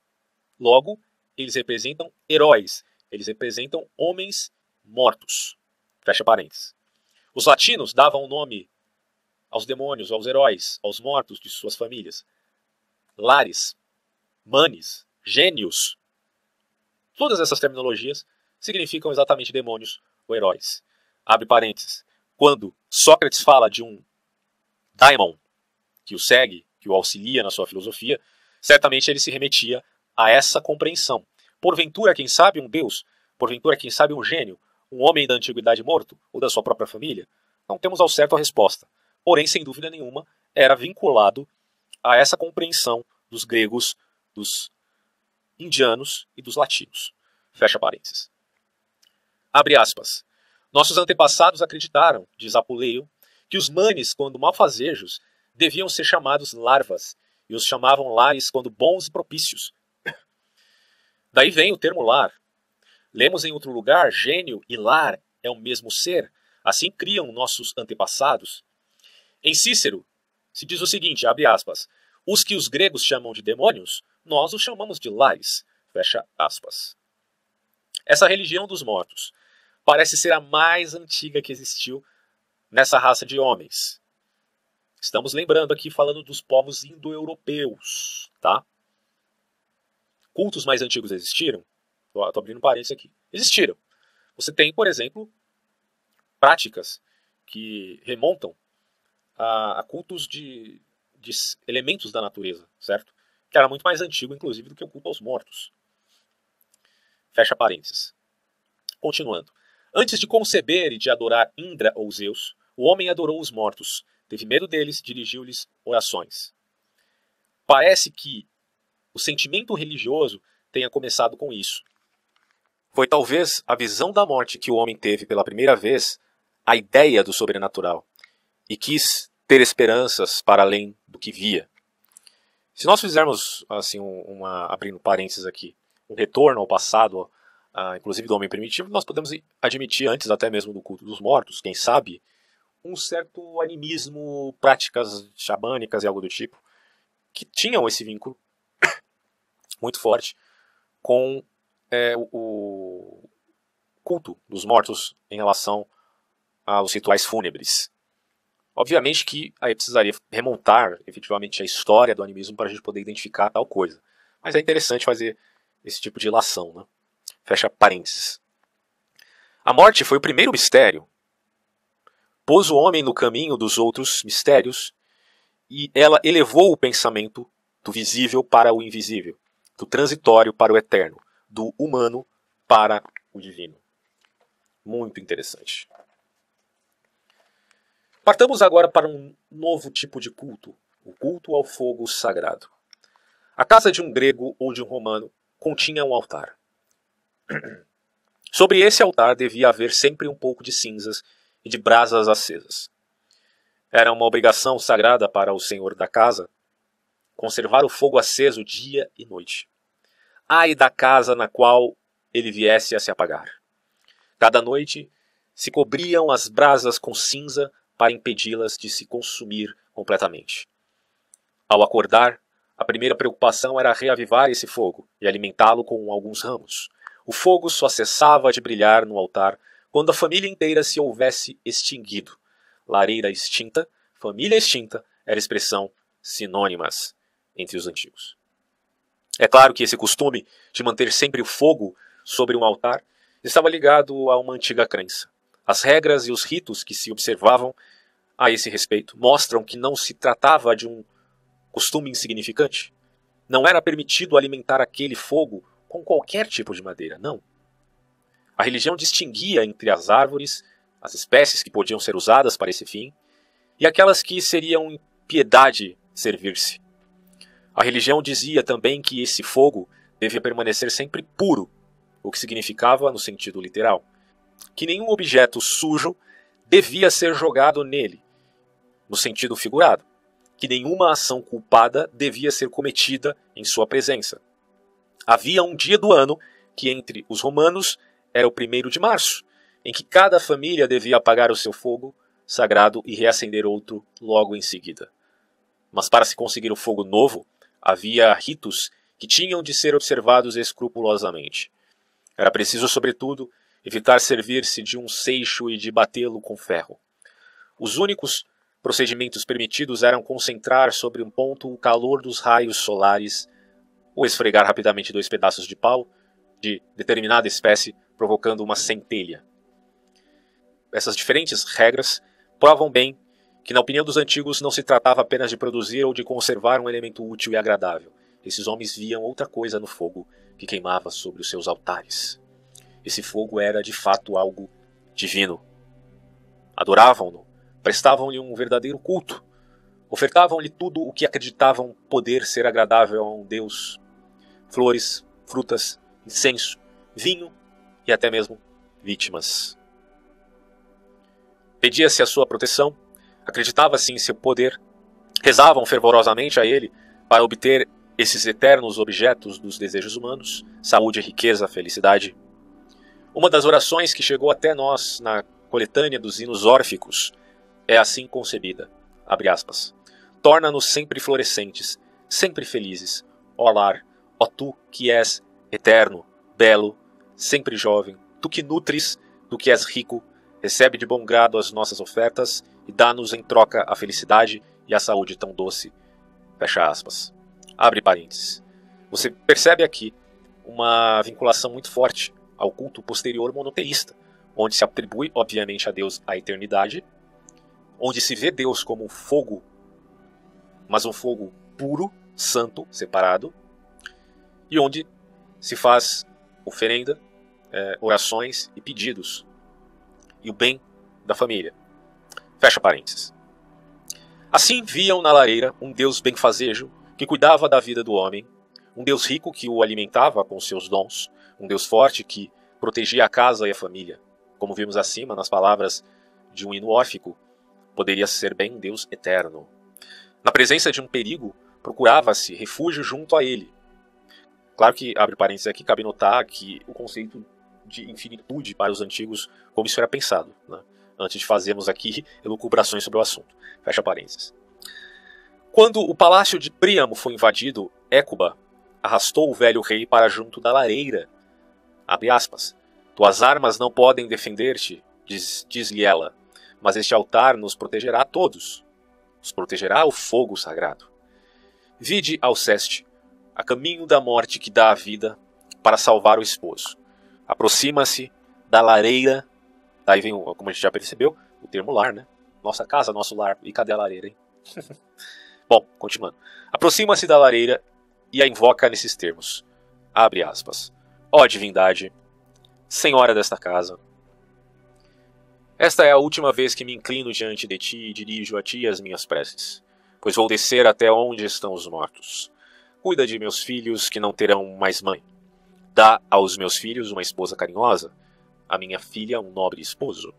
Logo, eles representam heróis. Eles representam homens mortos. Fecha parênteses. Os latinos davam o nome aos demônios, aos heróis, aos mortos de suas famílias. Lares, manes, gênios. Todas essas terminologias significam exatamente demônios ou heróis. Abre parênteses. Quando Sócrates fala de um daimon que o segue, que o auxilia na sua filosofia, certamente ele se remetia a essa compreensão. Porventura, quem sabe, um deus? Porventura, quem sabe, um gênio? Um homem da antiguidade morto? Ou da sua própria família? Não temos ao certo a resposta. Porém, sem dúvida nenhuma, era vinculado a essa compreensão dos gregos, dos indianos e dos latinos. Fecha parênteses. Abre aspas. Nossos antepassados acreditaram, diz Apuleio, que os manes, quando malfazejos, deviam ser chamados larvas, e os chamavam lares quando bons e propícios. Daí vem o termo lar. Lemos em outro lugar, gênio e lar é o mesmo ser, assim criam nossos antepassados. Em Cícero, se diz o seguinte, abre aspas, os que os gregos chamam de demônios, nós os chamamos de lares, fecha aspas. Essa religião dos mortos parece ser a mais antiga que existiu nessa raça de homens. Estamos lembrando aqui, falando dos povos indo-europeus, tá? Cultos mais antigos existiram? Estou abrindo parênteses aqui. Existiram. Você tem, por exemplo, práticas que remontam a cultos de elementos da natureza, certo? Que era muito mais antigo, inclusive, do que o culto aos mortos. Fecha parênteses. Continuando. Antes de conceber e de adorar Indra ou Zeus, o homem adorou os mortos, teve medo deles, dirigiu-lhes orações. Parece que o sentimento religioso tenha começado com isso. Foi talvez a visão da morte que o homem teve pela primeira vez, a ideia do sobrenatural, e quis ter esperanças para além do que via. Se nós fizermos, assim, abrindo parênteses aqui, um retorno ao passado, inclusive do homem primitivo, nós podemos admitir, antes até mesmo do culto dos mortos, quem sabe, um certo animismo, práticas xamânicas e algo do tipo, que tinham esse vínculo muito forte com o culto dos mortos em relação aos rituais fúnebres. Obviamente que aí precisaria remontar efetivamente a história do animismo para a gente poder identificar tal coisa. Mas é interessante fazer esse tipo de ilação, né? Fecha parênteses. A morte foi o primeiro mistério. Pôs o homem no caminho dos outros mistérios e ela elevou o pensamento do visível para o invisível, do transitório para o eterno, do humano para o divino. Muito interessante. Partamos agora para um novo tipo de culto, o culto ao fogo sagrado. A casa de um grego ou de um romano continha um altar. Sobre esse altar devia haver sempre um pouco de cinzas e de brasas acesas. Era uma obrigação sagrada para o senhor da casa conservar o fogo aceso dia e noite. Ai da casa na qual ele viesse a se apagar. Cada noite se cobriam as brasas com cinza para impedi-las de se consumir completamente. Ao acordar, a primeira preocupação era reavivar esse fogo e alimentá-lo com alguns ramos. O fogo só cessava de brilhar no altar quando a família inteira se houvesse extinguido. Lareira extinta, família extinta, era expressão sinônimas entre os antigos. É claro que esse costume de manter sempre o fogo sobre um altar estava ligado a uma antiga crença. As regras e os ritos que se observavam a esse respeito mostram que não se tratava de um costume insignificante. Não era permitido alimentar aquele fogo com qualquer tipo de madeira, não. A religião distinguia entre as árvores, as espécies que podiam ser usadas para esse fim, e aquelas que seriam impiedade servir-se. A religião dizia também que esse fogo devia permanecer sempre puro, o que significava, no sentido literal, que nenhum objeto sujo devia ser jogado nele, no sentido figurado, que nenhuma ação culpada devia ser cometida em sua presença. Havia um dia do ano que entre os romanos era o 1º de março, em que cada família devia apagar o seu fogo sagrado e reacender outro logo em seguida. Mas para se conseguir o fogo novo, havia ritos que tinham de ser observados escrupulosamente. Era preciso, sobretudo, evitar servir-se de um seixo e de batê-lo com ferro. Os únicos procedimentos permitidos eram concentrar sobre um ponto o calor dos raios solares ou esfregar rapidamente 2 pedaços de pau de determinada espécie, provocando uma centelha. Essas diferentes regras provam bem que, na opinião dos antigos, não se tratava apenas de produzir ou de conservar um elemento útil e agradável. Esses homens viam outra coisa no fogo que queimava sobre os seus altares. Esse fogo era, de fato, algo divino. Adoravam-no, prestavam-lhe um verdadeiro culto, ofertavam-lhe tudo o que acreditavam poder ser agradável a um Deus: flores, frutas, incenso, vinho e até mesmo vítimas. Pedia-se a sua proteção, acreditava-se em seu poder, rezavam fervorosamente a ele para obter esses eternos objetos dos desejos humanos: saúde, riqueza, felicidade. Uma das orações que chegou até nós na coletânea dos hinos órficos é assim concebida, abre aspas: torna-nos sempre florescentes, sempre felizes, ó lar, ó tu que és eterno, belo, sempre jovem, tu que nutres, tu que és rico, recebe de bom grado as nossas ofertas e dá-nos em troca a felicidade e a saúde tão doce. Fecha aspas. Abre parênteses. Você percebe aqui uma vinculação muito forte ao culto posterior monoteísta, onde se atribui, obviamente, a Deus a eternidade, onde se vê Deus como um fogo, mas um fogo puro, santo, separado, e onde se faz oferenda, orações e pedidos, e o bem da família. Fecha parênteses. Assim viam na lareira um Deus benfazejo que cuidava da vida do homem, um Deus rico que o alimentava com seus dons, um Deus forte que protegia a casa e a família. Como vimos acima nas palavras de um hino órfico, poderia ser bem um Deus eterno. Na presença de um perigo, procurava-se refúgio junto a ele. Claro que, abre parênteses aqui, cabe notar que o conceito de infinitude para os antigos, como isso era pensado, né? Antes de fazermos aqui elucubrações sobre o assunto. Fecha parênteses. Quando o palácio de Príamo foi invadido, Écuba arrastou o velho rei para junto da lareira. Abre aspas. Tuas armas não podem defender-te, diz-lhe ela, mas este altar nos protegerá a todos. Nos protegerá o fogo sagrado. Vide Alceste, a caminho da morte que dá a vida para salvar o esposo. Aproxima-se da lareira. Daí vem, como a gente já percebeu, o termo lar, né? Nossa casa, nosso lar. E cadê a lareira, hein? Bom, continuando. Aproxima-se da lareira e a invoca nesses termos. Abre aspas. Ó divindade, Senhora desta casa, esta é a última vez que me inclino diante de ti e dirijo a ti as minhas preces, pois vou descer até onde estão os mortos. Cuida de meus filhos que não terão mais mãe. Dá aos meus filhos uma esposa carinhosa, a minha filha um nobre esposo.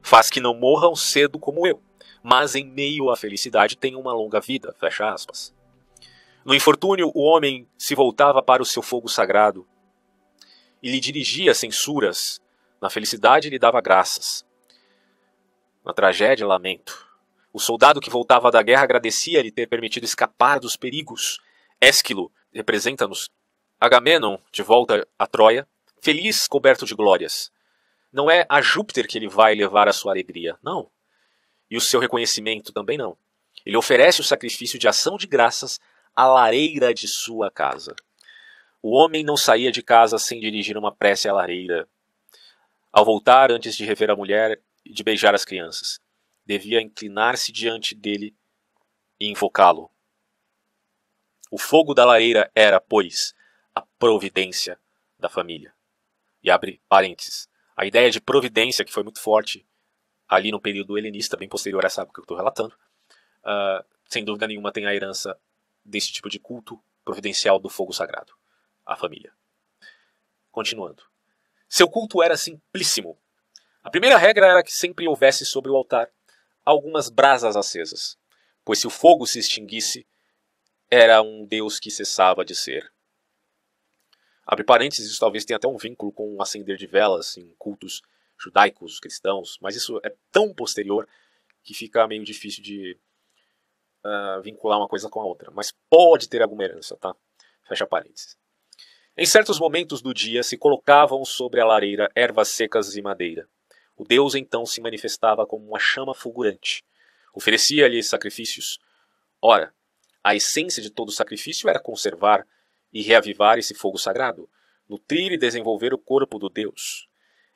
Faz que não morram cedo como eu, mas em meio à felicidade tenham uma longa vida. Fecha aspas. No infortúnio, o homem se voltava para o seu fogo sagrado e lhe dirigia censuras. Na felicidade lhe dava graças. Na tragédia, lamento. O soldado que voltava da guerra agradecia-lhe ter permitido escapar dos perigos. Ésquilo representa-nos Agamenon, de volta a Troia, feliz, coberto de glórias. Não é a Júpiter que ele vai levar a sua alegria, não. E o seu reconhecimento também não. Ele oferece o sacrifício de ação de graças à lareira de sua casa. O homem não saía de casa sem dirigir uma prece à lareira. Ao voltar, antes de rever a mulher e de beijar as crianças, devia inclinar-se diante dele e invocá-lo. O fogo da lareira era, pois, a providência da família. E abre parênteses. A ideia de providência, que foi muito forte ali no período helenista, bem posterior a essa época que eu estou relatando, sem dúvida nenhuma tem a herança desse tipo de culto providencial do fogo sagrado, a família. Continuando. Seu culto era simplíssimo. A primeira regra era que sempre houvesse sobre o altar algumas brasas acesas, pois se o fogo se extinguisse, era um Deus que cessava de ser. Abre parênteses, isso talvez tenha até um vínculo com o acender de velas em cultos judaicos, cristãos, mas isso é tão posterior que fica meio difícil de vincular uma coisa com a outra. Mas pode ter alguma herança, tá? Fecha parênteses. Em certos momentos do dia se colocavam sobre a lareira ervas secas e madeira. O Deus então se manifestava como uma chama fulgurante. Oferecia-lhe sacrifícios. Ora, a essência de todo sacrifício era conservar e reavivar esse fogo sagrado, nutrir e desenvolver o corpo do Deus.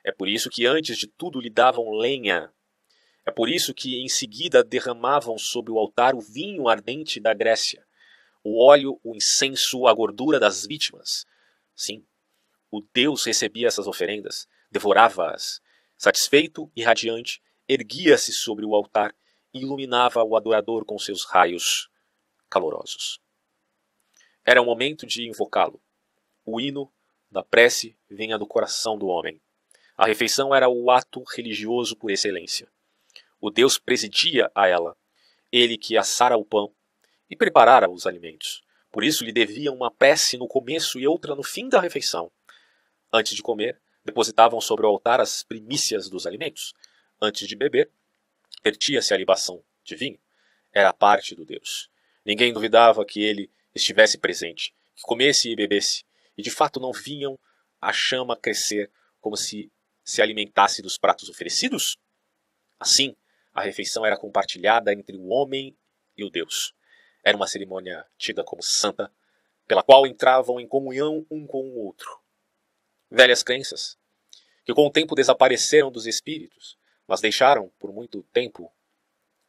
É por isso que antes de tudo lhe davam lenha. É por isso que em seguida derramavam sobre o altar o vinho ardente da Grécia, o óleo, o incenso, a gordura das vítimas. Sim, o Deus recebia essas oferendas, devorava-as. Satisfeito e radiante, erguia-se sobre o altar e iluminava o adorador com seus raios calorosos. Era o momento de invocá-lo. O hino da prece vinha do coração do homem. A refeição era o ato religioso por excelência. O Deus presidia a ela, ele que assara o pão e preparara os alimentos. Por isso lhe devia uma prece no começo e outra no fim da refeição. Antes de comer, depositavam sobre o altar as primícias dos alimentos. Antes de beber, vertia-se a libação de vinho. Era a parte do Deus. Ninguém duvidava que ele estivesse presente, que comesse e bebesse, e de fato não vinham a chama crescer como se alimentasse dos pratos oferecidos? Assim, a refeição era compartilhada entre o homem e o Deus. Era uma cerimônia tida como santa, pela qual entravam em comunhão um com o outro. Velhas crenças, que com o tempo desapareceram dos espíritos, mas deixaram por muito tempo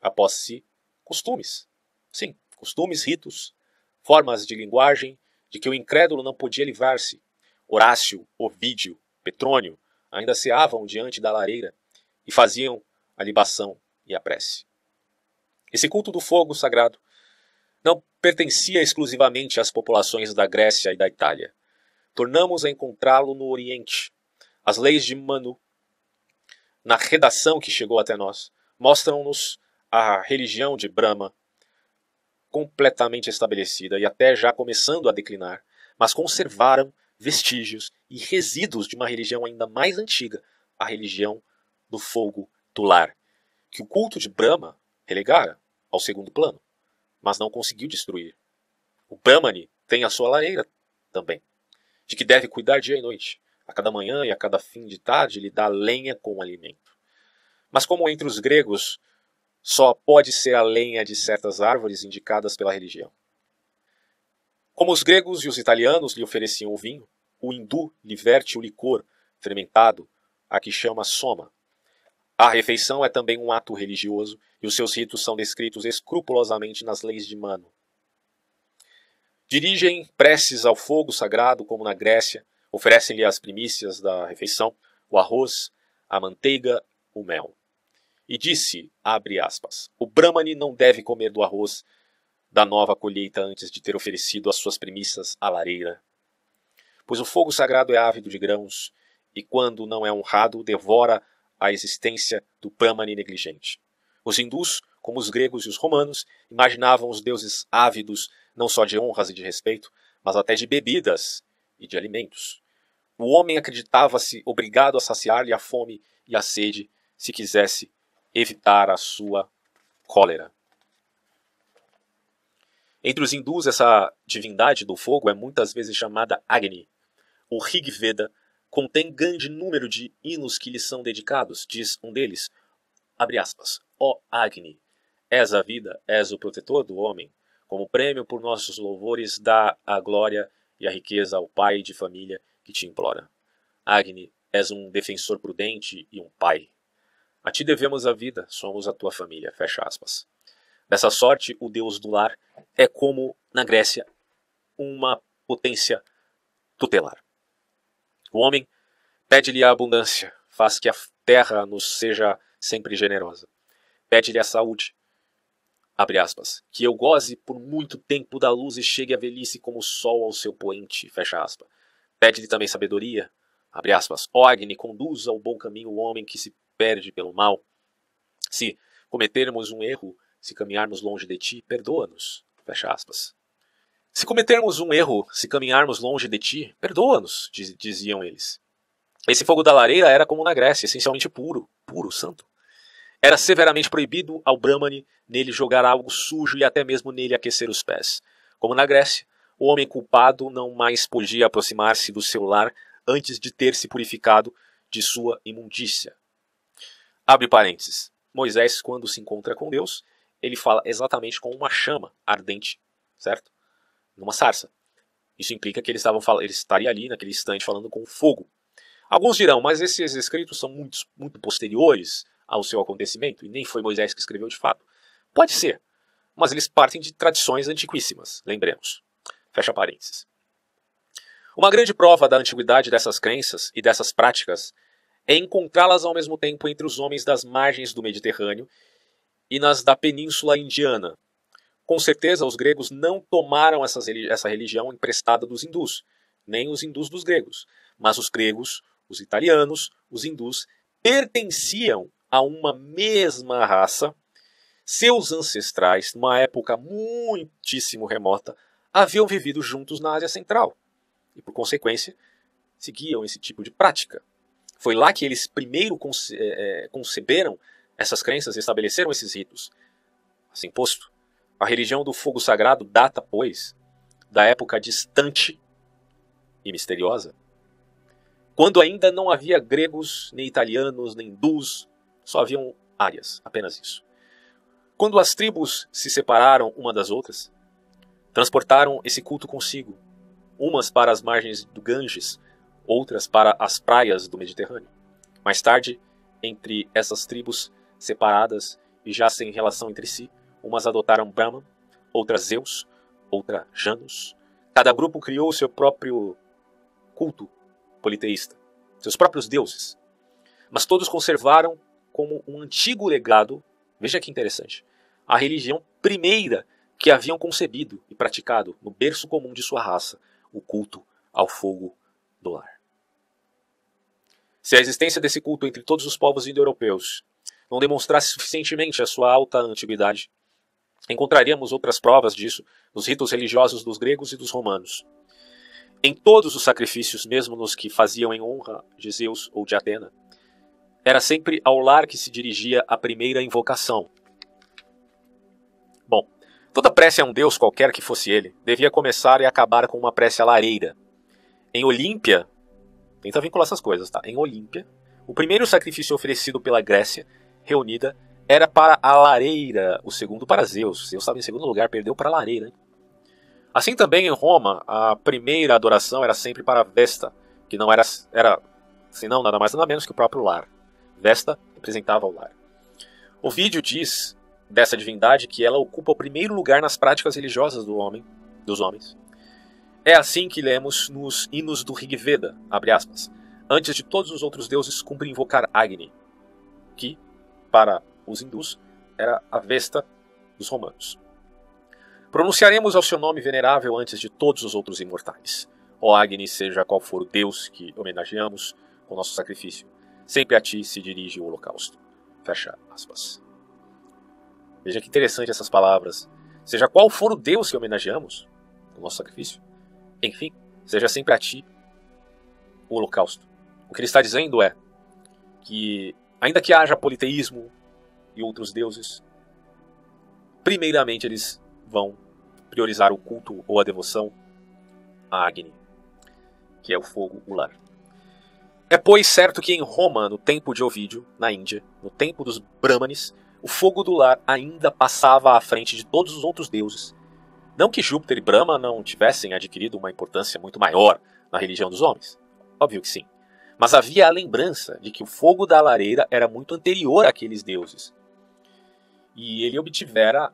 após si costumes. Sim, costumes, ritos, formas de linguagem de que o incrédulo não podia livrar-se. Horácio, Ovídio, Petrônio ainda ceavam diante da lareira e faziam a libação e a prece. Esse culto do fogo sagrado não pertencia exclusivamente às populações da Grécia e da Itália. Tornamos a encontrá-lo no Oriente. As leis de Manu, na redação que chegou até nós, mostram-nos a religião de Brahma completamente estabelecida e até já começando a declinar, mas conservaram vestígios e resíduos de uma religião ainda mais antiga, a religião do fogo do lar, que o culto de Brahma relegara ao segundo plano, mas não conseguiu destruir. O Brahmani tem a sua lareira também, de que deve cuidar dia e noite. A cada manhã e a cada fim de tarde lhe dá lenha com alimento. Mas como entre os gregos só pode ser a lenha de certas árvores indicadas pela religião. Como os gregos e os italianos lhe ofereciam o vinho, o hindu lhe verte o licor fermentado, a que chama soma. A refeição é também um ato religioso e os seus ritos são descritos escrupulosamente nas leis de Manu. Dirigem preces ao fogo sagrado como na Grécia, Oferecem-lhe as primícias da refeição, o arroz, a manteiga, o mel. E disse, abre aspas, o Brahmane não deve comer do arroz da nova colheita antes de ter oferecido as suas primícias à lareira. Pois o fogo sagrado é ávido de grãos, e quando não é honrado, devora a existência do Brahmane negligente. Os hindus, como os gregos e os romanos, imaginavam os deuses ávidos não só de honras e de respeito, mas até de bebidas e de alimentos. O homem acreditava-se obrigado a saciar-lhe a fome e a sede, se quisesse evitar a sua cólera. Entre os hindus, essa divindade do fogo é muitas vezes chamada Agni. O Rig Veda contém grande número de hinos que lhe são dedicados. Diz um deles, abre aspas, ó Agni, és a vida, és o protetor do homem. Como prêmio por nossos louvores, dá a glória e a riqueza ao pai de família que te implora. Agni, és um defensor prudente e um pai. A ti devemos a vida, somos a tua família. Fecha aspas. Dessa sorte, o deus do lar é como, na Grécia, uma potência tutelar. O homem pede-lhe a abundância, faz que a terra nos seja sempre generosa. Pede-lhe a saúde, abre aspas, que eu goze por muito tempo da luz e chegue a velhice como o sol ao seu poente, fecha aspas. Pede-lhe também sabedoria, abre aspas, ó Agni, conduza ao bom caminho o homem que se perde pelo mal. Se cometermos um erro, se caminharmos longe de ti, perdoa-nos, fecha aspas. Se cometermos um erro, se caminharmos longe de ti, perdoa-nos, diziam eles. Esse fogo da lareira era como na Grécia, essencialmente puro, santo. Era severamente proibido ao Brahmane nele jogar algo sujo e até mesmo nele aquecer os pés. Como na Grécia, o homem culpado não mais podia aproximar-se do seu lar antes de ter se purificado de sua imundícia. Abre parênteses. Moisés, quando se encontra com Deus, ele fala exatamente com uma chama ardente, certo? Numa sarça. Isso implica que ele estaria ali naquele instante falando com fogo. Alguns dirão, mas esses escritos são muito posteriores ao seu acontecimento, e nem foi Moisés que escreveu de fato. Pode ser, mas eles partem de tradições antiquíssimas, lembremos. Fecha parênteses. Uma grande prova da antiguidade dessas crenças e dessas práticas é encontrá-las ao mesmo tempo entre os homens das margens do Mediterrâneo e nas da Península Indiana. Com certeza, os gregos não tomaram essa religião emprestada dos hindus, nem os hindus dos gregos, mas os gregos, os italianos, os hindus, pertenciam a uma mesma raça. Seus ancestrais, numa época muitíssimo remota, haviam vivido juntos na Ásia Central e, por consequência, seguiam esse tipo de prática. Foi lá que eles primeiro conceberam essas crenças e estabeleceram esses ritos. Assim posto, a religião do fogo sagrado data, pois, da época distante e misteriosa, quando ainda não havia gregos, nem italianos, nem hindus, só haviam árias, apenas isso. Quando as tribos se separaram uma das outras, transportaram esse culto consigo, umas para as margens do Ganges, outras para as praias do Mediterrâneo. Mais tarde, entre essas tribos separadas e já sem relação entre si, umas adotaram Brahma, outras Zeus, outra Janus. Cada grupo criou o seu próprio culto politeísta, seus próprios deuses. Mas todos conservaram como um antigo legado, veja que interessante, a religião primeira que haviam concebido e praticado no berço comum de sua raça, o culto ao fogo do lar. Se a existência desse culto entre todos os povos indo-europeus não demonstrasse suficientemente a sua alta antiguidade, encontraríamos outras provas disso nos ritos religiosos dos gregos e dos romanos. Em todos os sacrifícios, mesmo nos que faziam em honra de Zeus ou de Atena, era sempre ao lar que se dirigia a primeira invocação. Bom, toda prece a um deus qualquer que fosse ele, devia começar e acabar com uma prece à lareira. Em Olímpia, tenta vincular essas coisas, tá? Em Olímpia, o primeiro sacrifício oferecido pela Grécia reunida era para a lareira, o segundo para Zeus. Zeus estava em segundo lugar, perdeu para a lareira. Hein? Assim também em Roma, a primeira adoração era sempre para Vesta, que não era senão nada mais nada menos que o próprio lar. Vesta representava o lar. Ovídio diz dessa divindade que ela ocupa o primeiro lugar nas práticas religiosas dos homens. É assim que lemos nos hinos do Rig Veda, abre aspas. Antes de todos os outros deuses, cumpre invocar Agni, que, para os hindus, era a Vesta dos romanos. Pronunciaremos ao seu nome venerável antes de todos os outros imortais. Ó Agni, seja qual for o Deus que homenageamos com nosso sacrifício, sempre a ti se dirige o holocausto. Fecha aspas. Veja que interessante essas palavras. Seja qual for o Deus que homenageamos com nosso sacrifício, enfim, seja sempre a ti o holocausto. O que ele está dizendo é que, ainda que haja politeísmo e outros deuses, primeiramente eles vão priorizar o culto ou a devoção a Agni, que é o fogo, o lar. É, pois, certo que em Roma, no tempo de Ovídio, na Índia, no tempo dos Brahmanes, o fogo do lar ainda passava à frente de todos os outros deuses. Não que Júpiter e Brahma não tivessem adquirido uma importância muito maior na religião dos homens. Óbvio que sim. Mas havia a lembrança de que o fogo da lareira era muito anterior àqueles deuses. E ele obtivera,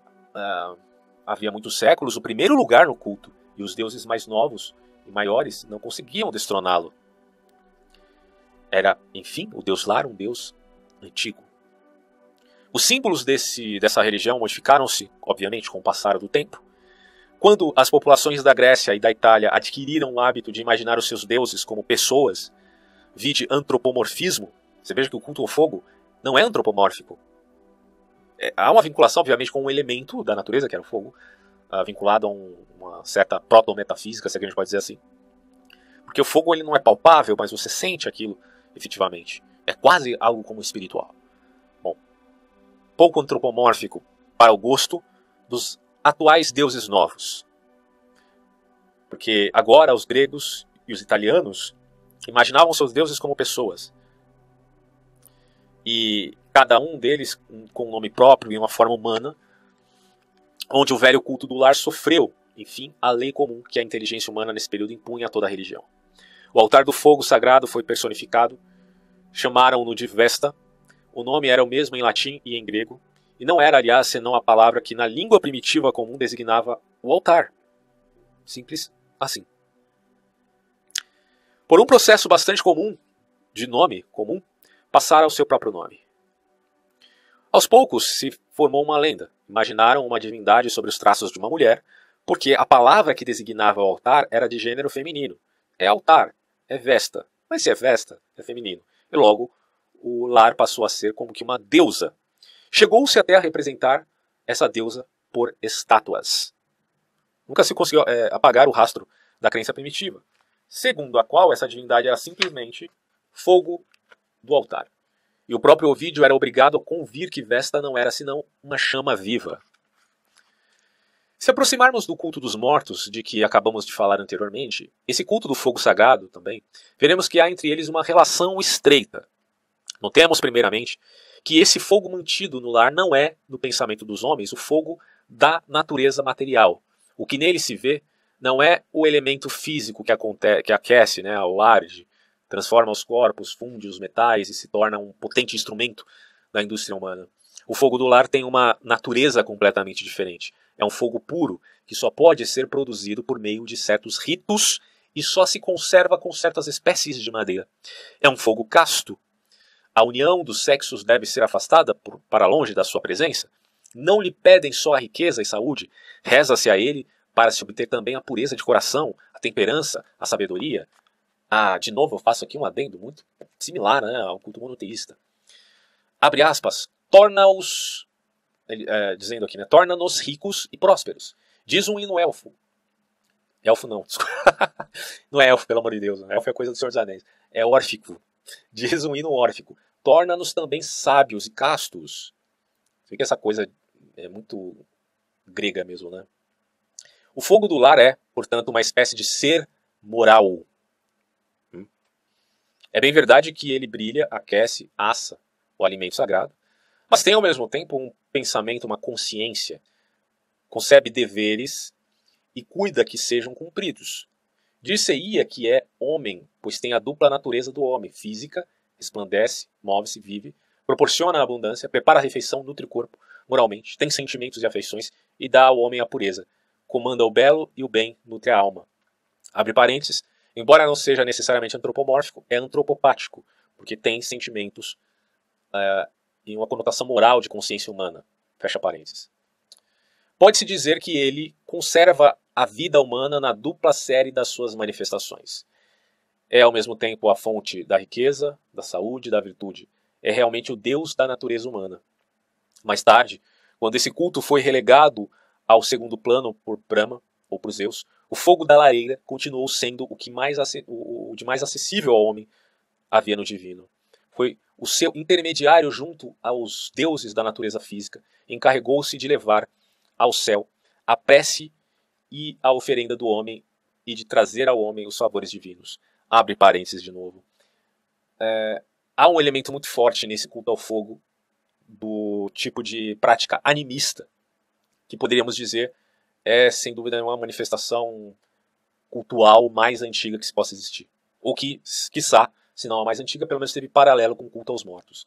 havia muitos séculos, o primeiro lugar no culto. E os deuses mais novos e maiores não conseguiam destroná-lo. Era, enfim, o Deus Lar, um Deus antigo. Os símbolos dessa religião modificaram-se, obviamente, com o passar do tempo. Quando as populações da Grécia e da Itália adquiriram o hábito de imaginar os seus deuses como pessoas, vide antropomorfismo, você veja que o culto ao fogo não é antropomórfico. Há uma vinculação, obviamente, com um elemento da natureza, que era o fogo, vinculado a uma certa proto-metafísica, se a gente pode dizer assim. Porque o fogo ele não é palpável, mas você sente aquilo efetivamente. É quase algo como espiritual. Bom, pouco antropomórfico para o gosto dos atuais deuses novos. Porque agora os gregos e os italianos imaginavam seus deuses como pessoas. E cada um deles com um nome próprio e uma forma humana, onde o velho culto do lar sofreu, enfim, a lei comum que a inteligência humana nesse período impunha a toda a religião. O altar do fogo sagrado foi personificado, chamaram-no de Vesta, o nome era o mesmo em latim e em grego, e não era, aliás, senão a palavra que na língua primitiva comum designava o altar. Simples assim. Por um processo bastante comum, de nome comum, passaram ao seu próprio nome. Aos poucos se formou uma lenda. Imaginaram uma divindade sobre os traços de uma mulher, porque a palavra que designava o altar era de gênero feminino. É altar, é Vesta, mas se é Vesta, é feminino. E logo, o lar passou a ser como que uma deusa. Chegou-se até a representar essa deusa por estátuas. Nunca se conseguiu apagar o rastro da crença primitiva, segundo a qual essa divindade era simplesmente fogo do altar. E o próprio Ovídio era obrigado a convir que Vesta não era senão uma chama viva. Se aproximarmos do culto dos mortos, de que acabamos de falar anteriormente, esse culto do fogo sagrado também, veremos que há entre eles uma relação estreita. Notemos, primeiramente, que esse fogo mantido no lar não é, no pensamento dos homens, o fogo da natureza material. O que nele se vê não é o elemento físico que aquece, né, o arde, transforma os corpos, funde os metais e se torna um potente instrumento da indústria humana. O fogo do lar tem uma natureza completamente diferente. É um fogo puro que só pode ser produzido por meio de certos ritos e só se conserva com certas espécies de madeira. É um fogo casto. A união dos sexos deve ser afastada para longe da sua presença. Não lhe pedem só a riqueza e saúde, reza-se a ele para se obter também a pureza de coração, a temperança, a sabedoria. De novo eu faço aqui um adendo muito similar, né, ao culto monoteísta. Abre aspas, torna-os, dizendo aqui, né, torna-nos ricos e prósperos. Diz um hino elfo. Elfo não, desculpa. Não é elfo, pelo amor de Deus. Elfo é coisa do Senhor dos Anéis. É órfico. Diz um hino órfico. Torna-nos também sábios e castos. Você vê que essa coisa é muito grega mesmo, né? O fogo do lar é, portanto, uma espécie de ser moral. É bem verdade que ele brilha, aquece, assa o alimento sagrado, mas tem ao mesmo tempo um pensamento, uma consciência, concebe deveres e cuida que sejam cumpridos. Dir-se-ia que é homem, pois tem a dupla natureza do homem, física, resplandece, move-se, vive, proporciona a abundância, prepara a refeição, nutre o corpo, moralmente, tem sentimentos e afeições e dá ao homem a pureza, comanda o belo e o bem, nutre a alma. Abre parênteses, embora não seja necessariamente antropomórfico, é antropopático, porque tem sentimentos e uma conotação moral de consciência humana. Fecha parênteses. Pode-se dizer que ele conserva a vida humana na dupla série das suas manifestações. É ao mesmo tempo a fonte da riqueza, da saúde e da virtude. É realmente o Deus da natureza humana. Mais tarde, quando esse culto foi relegado ao segundo plano por Brahma, ou por Zeus, o fogo da lareira continuou sendo o de mais acessível ao homem havia no divino. Foi o seu intermediário junto aos deuses da natureza física, encarregou-se de levar ao céu a prece e a oferenda do homem e de trazer ao homem os favores divinos. Abre parênteses de novo. Há um elemento muito forte nesse culto ao fogo do tipo de prática animista, que poderíamos dizer é, sem dúvida, uma manifestação cultural mais antiga que se possa existir. Ou que, quiçá, se não a mais antiga, pelo menos teve paralelo com o culto aos mortos.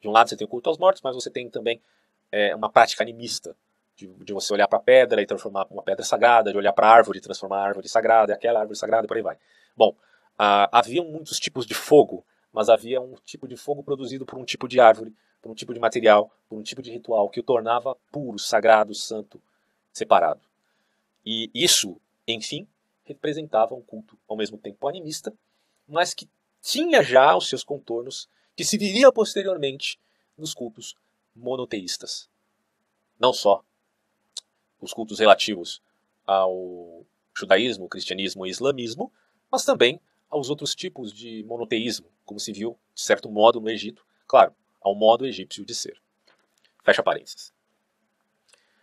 De um lado você tem o culto aos mortos, mas você tem também uma prática animista, de você olhar para a pedra e transformar uma pedra sagrada, de olhar para a árvore e transformar a árvore sagrada, aquela árvore sagrada e por aí vai. Bom, havia muitos tipos de fogo, mas havia um tipo de fogo produzido por um tipo de árvore, por um tipo de material, por um tipo de ritual que o tornava puro, sagrado, santo, separado. E isso, enfim, representava um culto ao mesmo tempo animista, mas que tinha já os seus contornos, que se viria posteriormente nos cultos monoteístas. Não só os cultos relativos ao judaísmo, cristianismo e islamismo, mas também aos outros tipos de monoteísmo, como se viu, de certo modo, no Egito. Claro, ao modo egípcio de ser. Fecha parênteses.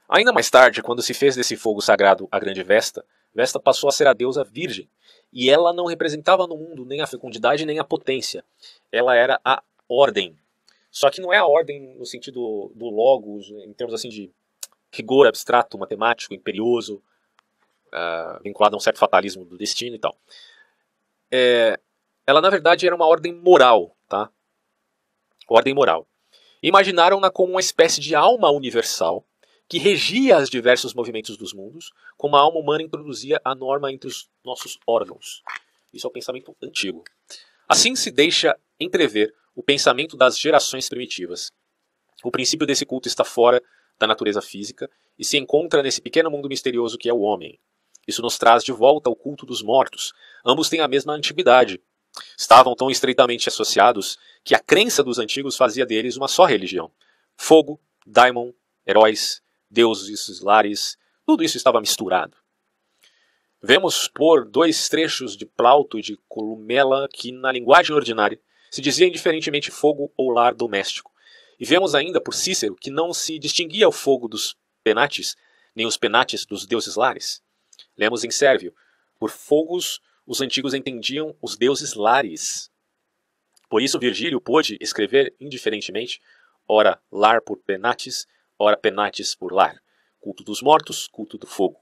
Ainda mais tarde, quando se fez desse fogo sagrado a grande Vesta, Vesta passou a ser a deusa virgem, e ela não representava no mundo nem a fecundidade nem a potência. Ela era a ordem. Só que não é a ordem no sentido do logos, em termos assim de rigor abstrato, matemático, imperioso, vinculado a um certo fatalismo do destino e tal. Ela, na verdade, era uma ordem moral, tá? Ordem moral. Imaginaram-na como uma espécie de alma universal que regia os diversos movimentos dos mundos, como a alma humana introduzia a norma entre os nossos órgãos. Isso é o pensamento antigo. Assim se deixa entrever o pensamento das gerações primitivas. O princípio desse culto está fora da natureza física e se encontra nesse pequeno mundo misterioso que é o homem. Isso nos traz de volta ao culto dos mortos. Ambos têm a mesma antiguidade. Estavam tão estreitamente associados que a crença dos antigos fazia deles uma só religião. Fogo, daimon, heróis, deuses, lares, tudo isso estava misturado. Vemos por dois trechos de Plauto e de Columela que, na linguagem ordinária, se dizia indiferentemente fogo ou lar doméstico. E vemos ainda por Cícero que não se distinguia o fogo dos penates, nem os penates dos deuses lares. Lemos em Sérvio, por fogos os antigos entendiam os deuses lares. Por isso Virgílio pôde escrever indiferentemente, ora lar por penates, ora penates por lar. Culto dos mortos, culto do fogo.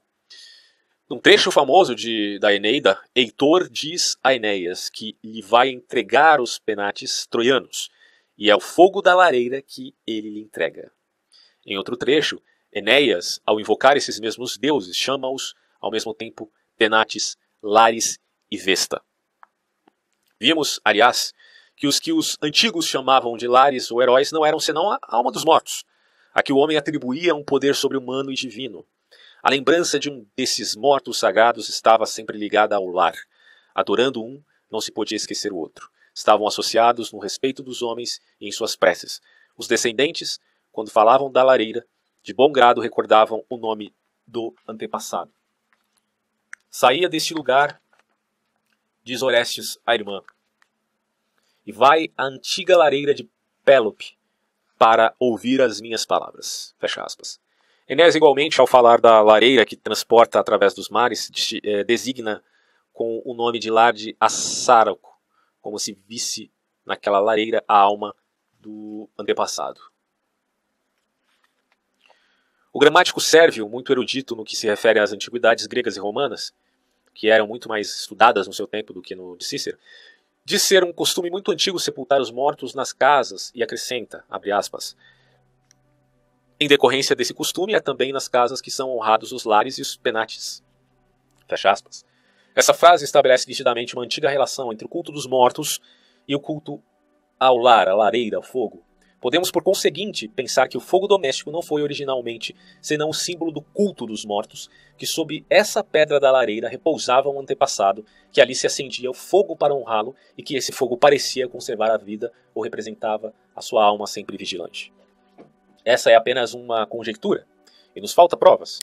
Num trecho famoso da Eneida, Heitor diz a Enéas que lhe vai entregar os penates troianos, e é o fogo da lareira que ele lhe entrega. Em outro trecho, Enéas, ao invocar esses mesmos deuses, chama-os, ao mesmo tempo, penates, lares e Vesta. Vimos, aliás, que os antigos chamavam de lares ou heróis não eram senão a alma dos mortos, a que o homem atribuía um poder sobre-humano e divino. A lembrança de um desses mortos sagrados estava sempre ligada ao lar. Adorando um, não se podia esquecer o outro. Estavam associados no respeito dos homens e em suas preces. Os descendentes, quando falavam da lareira, de bom grado recordavam o nome do antepassado. Saía deste lugar, diz Orestes à irmã, e vai à antiga lareira de Pélope para ouvir as minhas palavras. Fecha aspas. Enéas, igualmente, ao falar da lareira que transporta através dos mares, designa com o nome de lar de Assároco, como se visse naquela lareira a alma do antepassado. O gramático sérvio, muito erudito no que se refere às antiguidades gregas e romanas, que eram muito mais estudadas no seu tempo do que no de Cícero, diz ser um costume muito antigo sepultar os mortos nas casas e acrescenta, abre aspas, em decorrência desse costume, é também nas casas que são honrados os lares e os penates. Fecha aspas. Essa frase estabelece nitidamente uma antiga relação entre o culto dos mortos e o culto ao lar, à lareira, ao fogo. Podemos, por conseguinte, pensar que o fogo doméstico não foi originalmente senão o símbolo do culto dos mortos, que sob essa pedra da lareira repousava um antepassado, que ali se acendia o fogo para honrá-lo e que esse fogo parecia conservar a vida ou representava a sua alma sempre vigilante. Essa é apenas uma conjectura, e nos falta provas.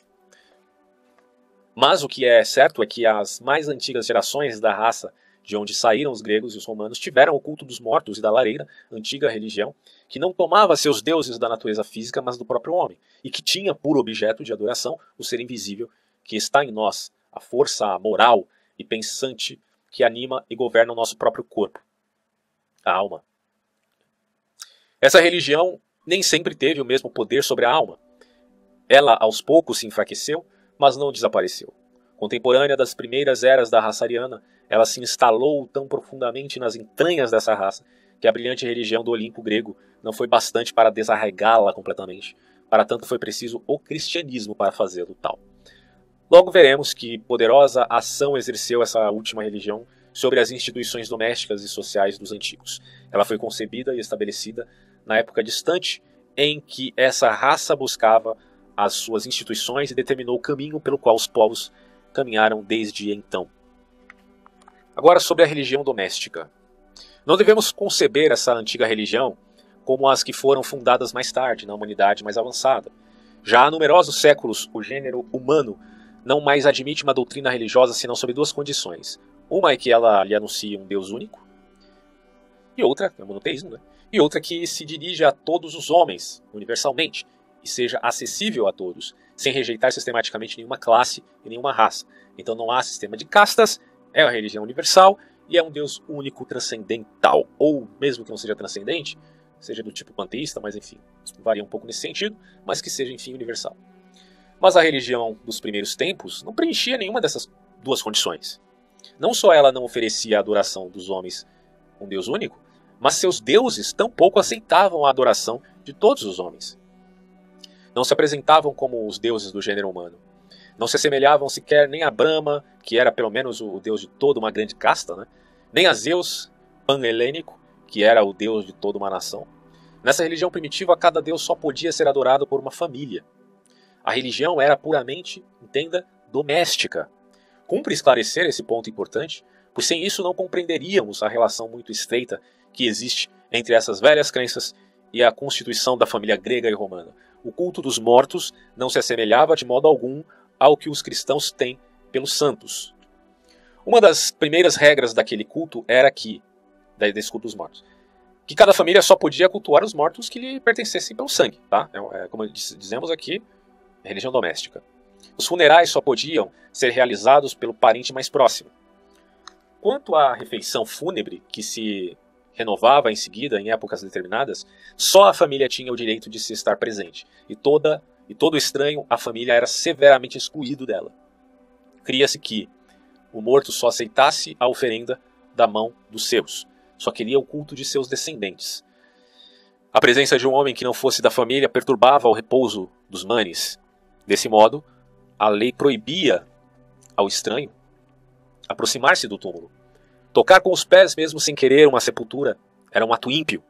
Mas o que é certo é que as mais antigas gerações da raça de onde saíram os gregos e os romanos tiveram o culto dos mortos e da lareira, antiga religião, que não tomava seus deuses da natureza física, mas do próprio homem, e que tinha por objeto de adoração o ser invisível que está em nós, a força moral e pensante que anima e governa o nosso próprio corpo, a alma. Essa religião nem sempre teve o mesmo poder sobre a alma. Ela aos poucos se enfraqueceu, mas não desapareceu. Contemporânea das primeiras eras da raça ariana, ela se instalou tão profundamente nas entranhas dessa raça que a brilhante religião do Olimpo grego não foi bastante para desarraigá-la completamente. Para tanto foi preciso o cristianismo para fazê-lo tal. Logo veremos que poderosa ação exerceu essa última religião sobre as instituições domésticas e sociais dos antigos. Ela foi concebida e estabelecida na época distante em que essa raça buscava as suas instituições e determinou o caminho pelo qual os povos caminharam desde então. Agora sobre a religião doméstica. Não devemos conceber essa antiga religião como as que foram fundadas mais tarde, na humanidade mais avançada. Já há numerosos séculos, o gênero humano não mais admite uma doutrina religiosa senão sob duas condições. Uma é que ela lhe anuncie um Deus único, e outra, é o monoteísmo, né? E outra que se dirija a todos os homens, universalmente, e seja acessível a todos, sem rejeitar sistematicamente nenhuma classe e nenhuma raça. Então não há sistema de castas, é uma religião universal e é um Deus único transcendental. Ou, mesmo que não seja transcendente, seja do tipo panteísta, mas enfim, varia um pouco nesse sentido, mas que seja, enfim, universal. Mas a religião dos primeiros tempos não preenchia nenhuma dessas duas condições. Não só ela não oferecia a adoração dos homens um Deus único, mas seus deuses tampouco aceitavam a adoração de todos os homens. Não se apresentavam como os deuses do gênero humano. Não se assemelhavam sequer nem a Brahma, que era pelo menos o deus de toda uma grande casta, né? Nem a Zeus, pan-helênico, que era o deus de toda uma nação. Nessa religião primitiva, cada deus só podia ser adorado por uma família. A religião era puramente, entenda, doméstica. Cumpre esclarecer esse ponto importante, pois sem isso não compreenderíamos a relação muito estreita que existe entre essas velhas crenças e a constituição da família grega e romana. O culto dos mortos não se assemelhava de modo algum ao que os cristãos têm pelos santos. Uma das primeiras regras daquele culto era desse culto dos mortos, que cada família só podia cultuar os mortos que lhe pertencessem pelo sangue, tá? Como dizemos aqui, religião doméstica. Os funerais só podiam ser realizados pelo parente mais próximo. Quanto à refeição fúnebre, que se renovava em seguida, em épocas determinadas, só a família tinha o direito de se estar presente, e todo estranho, a família era severamente excluído dela. Cria-se que o morto só aceitasse a oferenda da mão dos seus, só queria o culto de seus descendentes. A presença de um homem que não fosse da família perturbava o repouso dos manes. Desse modo, a lei proibia ao estranho aproximar-se do túmulo. Tocar com os pés, mesmo sem querer, uma sepultura era um ato ímpio,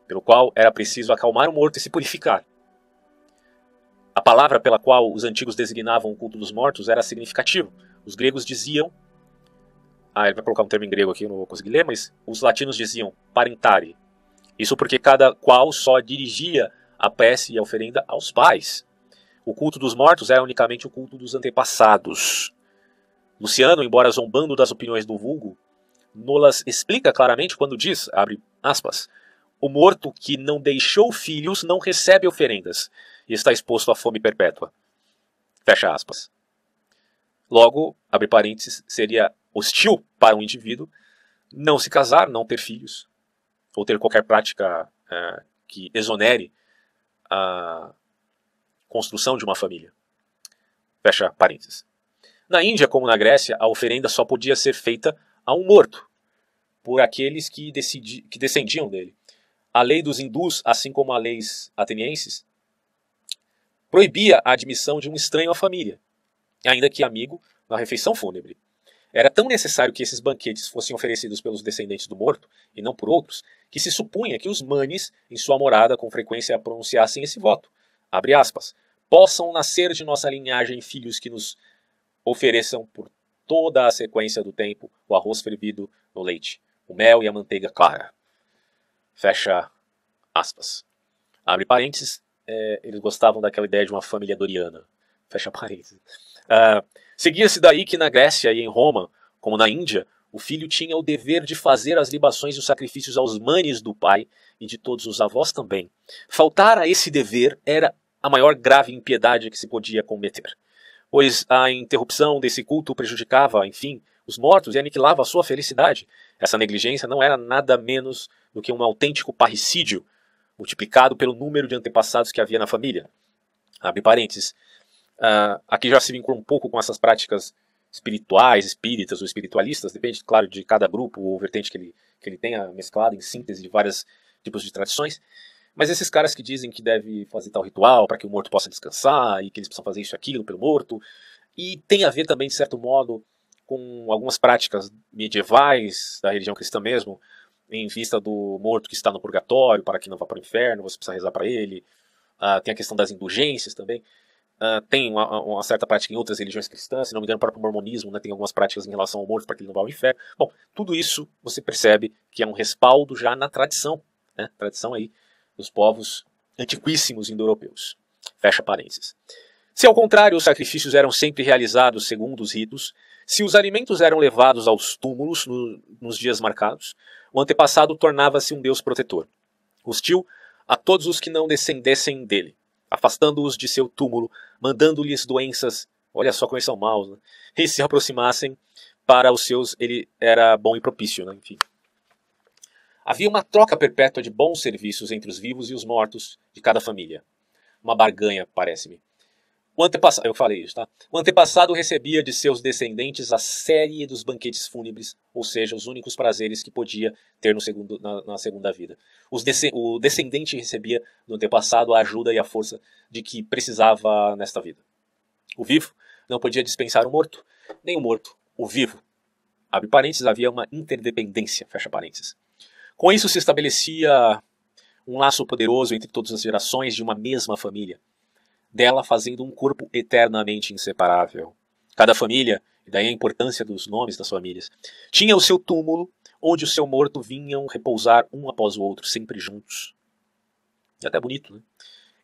pelo qual era preciso acalmar o morto e se purificar. A palavra pela qual os antigos designavam o culto dos mortos era significativa. Os gregos diziam... ele vai colocar um termo em grego aqui, eu não vou conseguir ler, mas os latinos diziam parentare. Isso porque cada qual só dirigia a prece e a oferenda aos pais. O culto dos mortos era unicamente o culto dos antepassados. Luciano, embora zombando das opiniões do vulgo, nolas explica claramente quando diz, abre aspas, o morto que não deixou filhos não recebe oferendas e está exposto à fome perpétua. Fecha aspas. Logo, abre parênteses, seria hostil para um indivíduo não se casar, não ter filhos, ou ter qualquer prática que exonere a construção de uma família. Fecha parênteses. Na Índia, como na Grécia, a oferenda só podia ser feita a um morto, por aqueles que descendiam dele. A lei dos hindus, assim como as leis atenienses, proibia a admissão de um estranho à família, ainda que amigo, na refeição fúnebre. Era tão necessário que esses banquetes fossem oferecidos pelos descendentes do morto, e não por outros, que se supunha que os manes, em sua morada, com frequência pronunciassem esse voto. Abre aspas. Possam nascer de nossa linhagem filhos que nos ofereçam por toda a sequência do tempo o arroz fervido no leite, o mel e a manteiga clara. Fecha aspas. Abre parênteses, eles gostavam daquela ideia de uma família doriana. Fecha parênteses. Seguia-se daí que na Grécia e em Roma, como na Índia, o filho tinha o dever de fazer as libações e os sacrifícios aos manes do pai e de todos os avós também. Faltar a esse dever era a maior grave impiedade que se podia cometer, pois a interrupção desse culto prejudicava, enfim, os mortos e aniquilava a sua felicidade. Essa negligência não era nada menos do que um autêntico parricídio, multiplicado pelo número de antepassados que havia na família. Abre parênteses. Aqui já se vincula um pouco com essas práticas espirituais, espíritas ou espiritualistas, depende, claro, de cada grupo ou vertente que ele tenha mesclado em síntese de vários tipos de tradições. Mas esses caras que dizem que deve fazer tal ritual para que o morto possa descansar e que eles precisam fazer isso e aquilo pelo morto, e tem a ver também, de certo modo, com algumas práticas medievais da religião cristã mesmo, em vista do morto que está no purgatório, para que não vá para o inferno, você precisa rezar para ele. Tem a questão das indulgências também. Tem uma certa prática em outras religiões cristãs, se não me engano, o próprio mormonismo, né, tem algumas práticas em relação ao morto para que ele não vá ao inferno. Bom, tudo isso você percebe que é um respaldo já na tradição, né, tradição aí dos povos antiquíssimos indo-europeus. Fecha parênteses. Se ao contrário os sacrifícios eram sempre realizados segundo os ritos, se os alimentos eram levados aos túmulos nos dias marcados, o antepassado tornava-se um deus protetor, hostil a todos os que não descendessem dele, afastando-os de seu túmulo, mandando-lhes doenças, olha só como eles são maus, né? E se aproximassem para os seus, ele era bom e propício, né? Enfim. Havia uma troca perpétua de bons serviços entre os vivos e os mortos de cada família. Uma barganha, parece-me. Eu falei isso, tá? O antepassado recebia de seus descendentes a série dos banquetes fúnebres, ou seja, os únicos prazeres que podia ter na segunda vida. O descendente recebia do antepassado a ajuda e a força de que precisava nesta vida. O vivo não podia dispensar o morto, nem o morto o vivo. Abre parênteses, havia uma interdependência, fecha parênteses. Com isso se estabelecia um laço poderoso entre todas as gerações de uma mesma família, dela fazendo um corpo eternamente inseparável. Cada família, e daí a importância dos nomes das famílias, tinha o seu túmulo, onde o seu morto vinham repousar um após o outro, sempre juntos. É até bonito, né?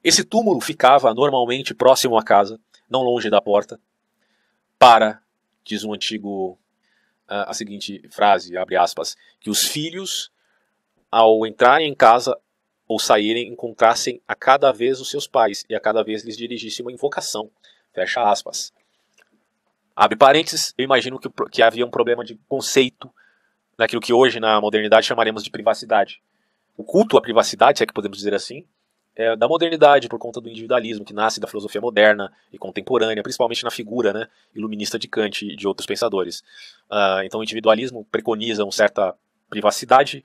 Esse túmulo ficava normalmente próximo à casa, não longe da porta, para, diz um antigo, a seguinte frase, abre aspas, que os filhos, ao entrarem em casa ou saírem, encontrassem a cada vez os seus pais e a cada vez lhes dirigissem uma invocação. Fecha aspas. Abre parênteses, eu imagino que havia um problema de conceito naquilo que hoje na modernidade chamaremos de privacidade. O culto à privacidade, se é que podemos dizer assim, é da modernidade por conta do individualismo que nasce da filosofia moderna e contemporânea, principalmente na figura, né, iluminista de Kant e de outros pensadores. Então o individualismo preconiza uma certa privacidade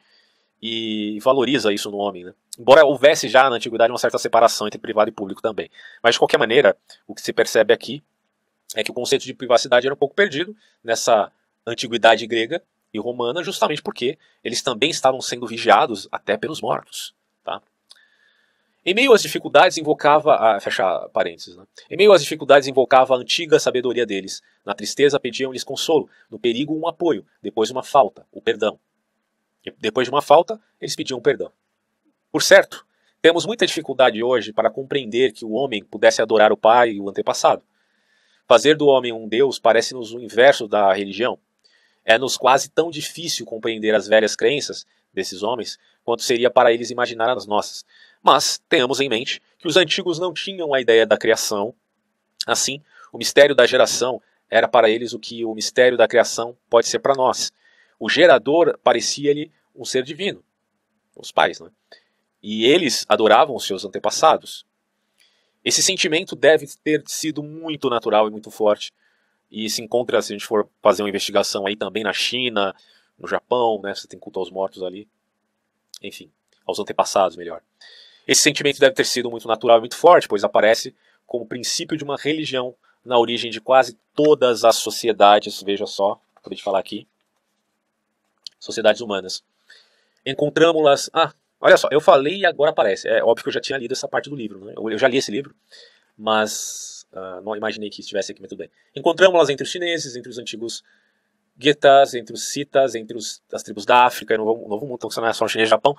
e valoriza isso no homem, né? Embora houvesse já na antiguidade uma certa separação entre privado e público também. Mas de qualquer maneira, o que se percebe aqui é que o conceito de privacidade era um pouco perdido nessa antiguidade grega e romana, justamente porque eles também estavam sendo vigiados até pelos mortos. Tá? Em meio às dificuldades invocava, fecha parênteses, né? Em meio às dificuldades invocava a antiga sabedoria deles. Na tristeza pediam-lhes consolo, no perigo um apoio, depois uma falta, o perdão. E depois de uma falta, eles pediam perdão. Por certo, temos muita dificuldade hoje para compreender que o homem pudesse adorar o pai e o antepassado. Fazer do homem um deus parece-nos o inverso da religião. É-nos quase tão difícil compreender as velhas crenças desses homens quanto seria para eles imaginar as nossas. Mas tenhamos em mente que os antigos não tinham a ideia da criação. Assim, o mistério da geração era para eles o que o mistério da criação pode ser para nós. O gerador parecia-lhe um ser divino, os pais, né? E eles adoravam os seus antepassados. Esse sentimento deve ter sido muito natural e muito forte. E se encontra, se a gente for fazer uma investigação aí também na China, no Japão, né? Você tem culto aos mortos ali. Enfim, aos antepassados, melhor. Esse sentimento deve ter sido muito natural e muito forte, pois aparece como princípio de uma religião na origem de quase todas as sociedades, veja só, acabei de falar aqui, sociedades humanas. Encontramos-las... olha só, eu falei e agora aparece. É óbvio que eu já tinha lido essa parte do livro, né? Eu já li esse livro, mas não imaginei que estivesse aqui, mas tudo bem. Encontramos-las entre os chineses, entre os antigos guetas, entre os citas, entre as tribos da África, no Novo Mundo, então não é só o chinês e o Japão,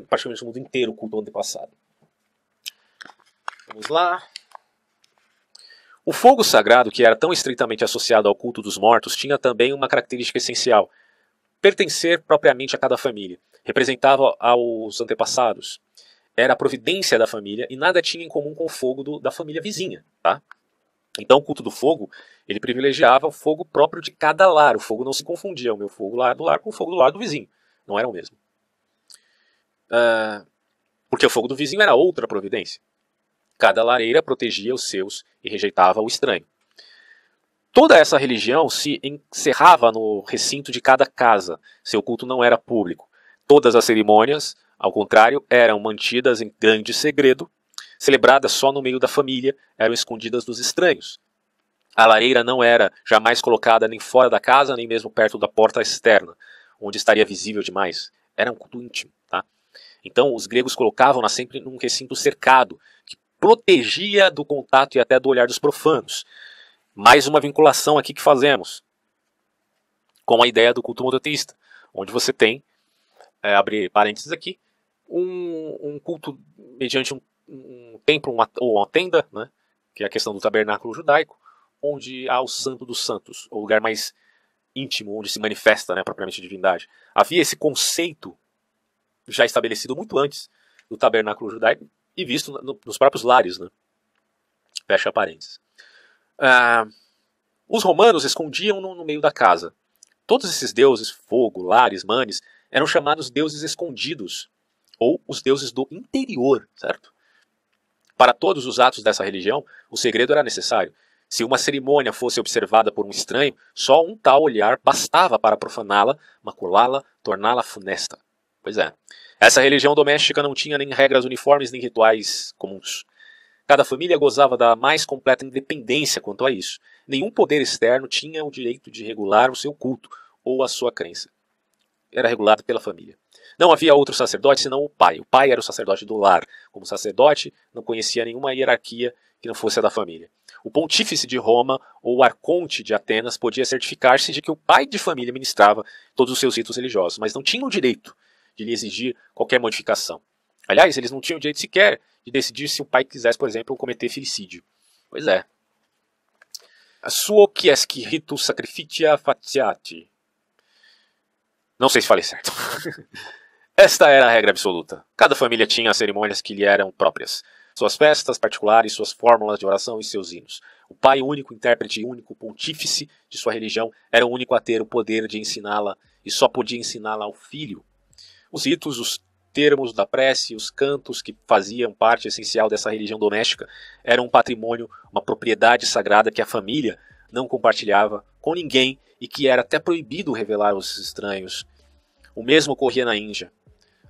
praticamente o mundo inteiro, o culto ao antepassado. Vamos lá. O fogo sagrado, que era tão estritamente associado ao culto dos mortos, tinha também uma característica essencial: pertencer propriamente a cada família. Representava aos antepassados. Era a providência da família e nada tinha em comum com o fogo da família vizinha. Tá? Então o culto do fogo, ele privilegiava o fogo próprio de cada lar. O fogo não se confundia, o meu fogo lá do lar com o fogo do lar do vizinho. Não era o mesmo. Porque o fogo do vizinho era outra providência. Cada lareira protegia os seus e rejeitava o estranho. Toda essa religião se encerrava no recinto de cada casa. Seu culto não era público. Todas as cerimônias, ao contrário, eram mantidas em grande segredo, celebradas só no meio da família, eram escondidas dos estranhos. A lareira não era jamais colocada nem fora da casa, nem mesmo perto da porta externa, onde estaria visível demais. Era um culto íntimo. Tá? Então os gregos colocavam-na sempre num recinto cercado, que protegia do contato e até do olhar dos profanos. Mais uma vinculação aqui que fazemos com a ideia do culto monoteísta, onde você tem, abre parênteses aqui, um culto mediante um templo ou uma tenda, né, que é a questão do tabernáculo judaico, onde há o santo dos santos, o lugar mais íntimo, onde se manifesta, né, propriamente a divindade. Havia esse conceito já estabelecido muito antes do tabernáculo judaico e visto nos próprios lares. Né? Fecha parênteses. Os romanos escondiam no meio da casa. Todos esses deuses, fogo, lares, manes, eram chamados deuses escondidos, ou os deuses do interior, certo? Para todos os atos dessa religião, o segredo era necessário. Se uma cerimônia fosse observada por um estranho, só um tal olhar bastava para profaná-la, maculá-la, torná-la funesta. Pois é. Essa religião doméstica não tinha nem regras uniformes nem rituais comuns. Cada família gozava da mais completa independência quanto a isso. Nenhum poder externo tinha o direito de regular o seu culto ou a sua crença. Era regulado pela família. Não havia outro sacerdote senão o pai. O pai era o sacerdote do lar. Como sacerdote, não conhecia nenhuma hierarquia que não fosse a da família. O pontífice de Roma ou o arconte de Atenas podia certificar-se de que o pai de família ministrava todos os seus ritos religiosos, mas não tinha o direito de lhe exigir qualquer modificação. Aliás, eles não tinham o direito sequer de decidir se o pai quisesse, por exemplo, cometer filicídio. Pois é. Suo quiesci ritus sacrificia faciati. Não sei se falei certo. Esta era a regra absoluta. Cada família tinha as cerimônias que lhe eram próprias. Suas festas particulares, suas fórmulas de oração e seus hinos. O pai, único intérprete e único pontífice de sua religião, era o único a ter o poder de ensiná-la e só podia ensiná-la ao filho. Os ritos, os termos da prece, os cantos que faziam parte essencial dessa religião doméstica eram um patrimônio, uma propriedade sagrada que a família não compartilhava com ninguém e que era até proibido revelar aos estranhos. O mesmo ocorria na Índia.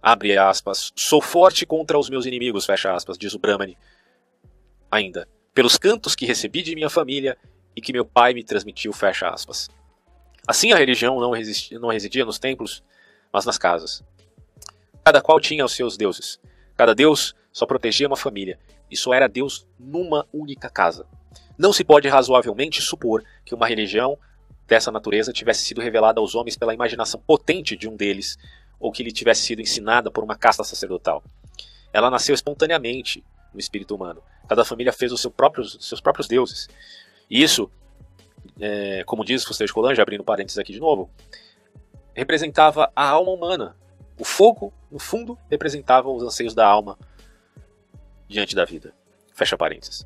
Abre aspas. Sou forte contra os meus inimigos, fecha aspas, diz o Brahmani. Ainda. Pelos cantos que recebi de minha família e que meu pai me transmitiu, fecha aspas. Assim a religião não residia nos templos, mas nas casas. Cada qual tinha os seus deuses. Cada deus só protegia uma família, e só era Deus numa única casa. Não se pode razoavelmente supor que uma religião dessa natureza tivesse sido revelada aos homens pela imaginação potente de um deles, ou que lhe tivesse sido ensinada por uma casta sacerdotal. Ela nasceu espontaneamente no espírito humano. Cada família fez os seus próprios deuses. E isso, como diz Fuster de Coulanges, abrindo parênteses aqui de novo, representava a alma humana. O fogo, no fundo, representava os anseios da alma diante da vida. Fecha parênteses.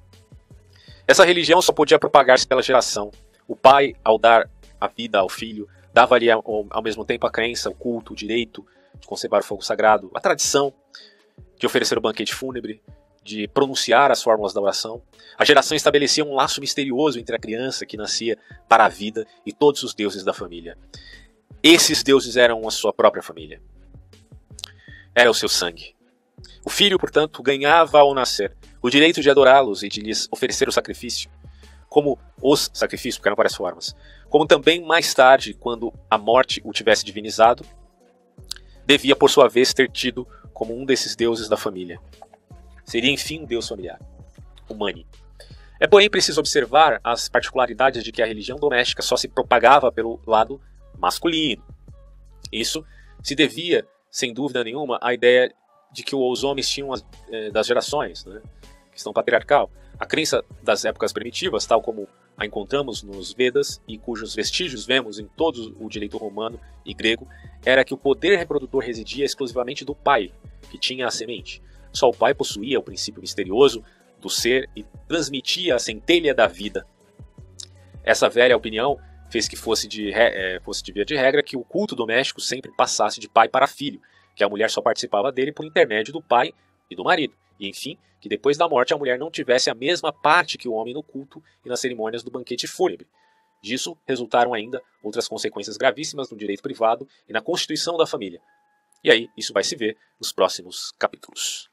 Essa religião só podia propagar-se pela geração. O pai, ao dar a vida ao filho, dava-lhe ao mesmo tempo a crença, o culto, o direito de conservar o fogo sagrado, a tradição de oferecer o banquete fúnebre, de pronunciar as fórmulas da oração. A geração estabelecia um laço misterioso entre a criança que nascia para a vida e todos os deuses da família. Esses deuses eram a sua própria família. Era o seu sangue. O filho, portanto, ganhava ao nascer o direito de adorá-los e de lhes oferecer o sacrifício. como os sacrifícios, porque eram várias formas, como também mais tarde, quando a morte o tivesse divinizado, devia por sua vez ter tido como um desses deuses da família. Seria enfim um deus familiar, o Mani. É porém preciso observar as particularidades de que a religião doméstica só se propagava pelo lado masculino. Isso se devia, sem dúvida nenhuma, à ideia de que os homens tinham das gerações, né, questão patriarcal. A crença das épocas primitivas, tal como a encontramos nos Vedas e cujos vestígios vemos em todo o direito romano e grego, era que o poder reprodutor residia exclusivamente do pai, que tinha a semente. Só o pai possuía o princípio misterioso do ser e transmitia a centelha da vida. Essa velha opinião fez que fosse de via de regra que o culto doméstico sempre passasse de pai para filho, que a mulher só participava dele por intermédio do pai e do marido, e enfim, que depois da morte a mulher não tivesse a mesma parte que o homem no culto e nas cerimônias do banquete fúnebre. Disso resultaram ainda outras consequências gravíssimas no direito privado e na constituição da família. E aí, isso vai se ver nos próximos capítulos.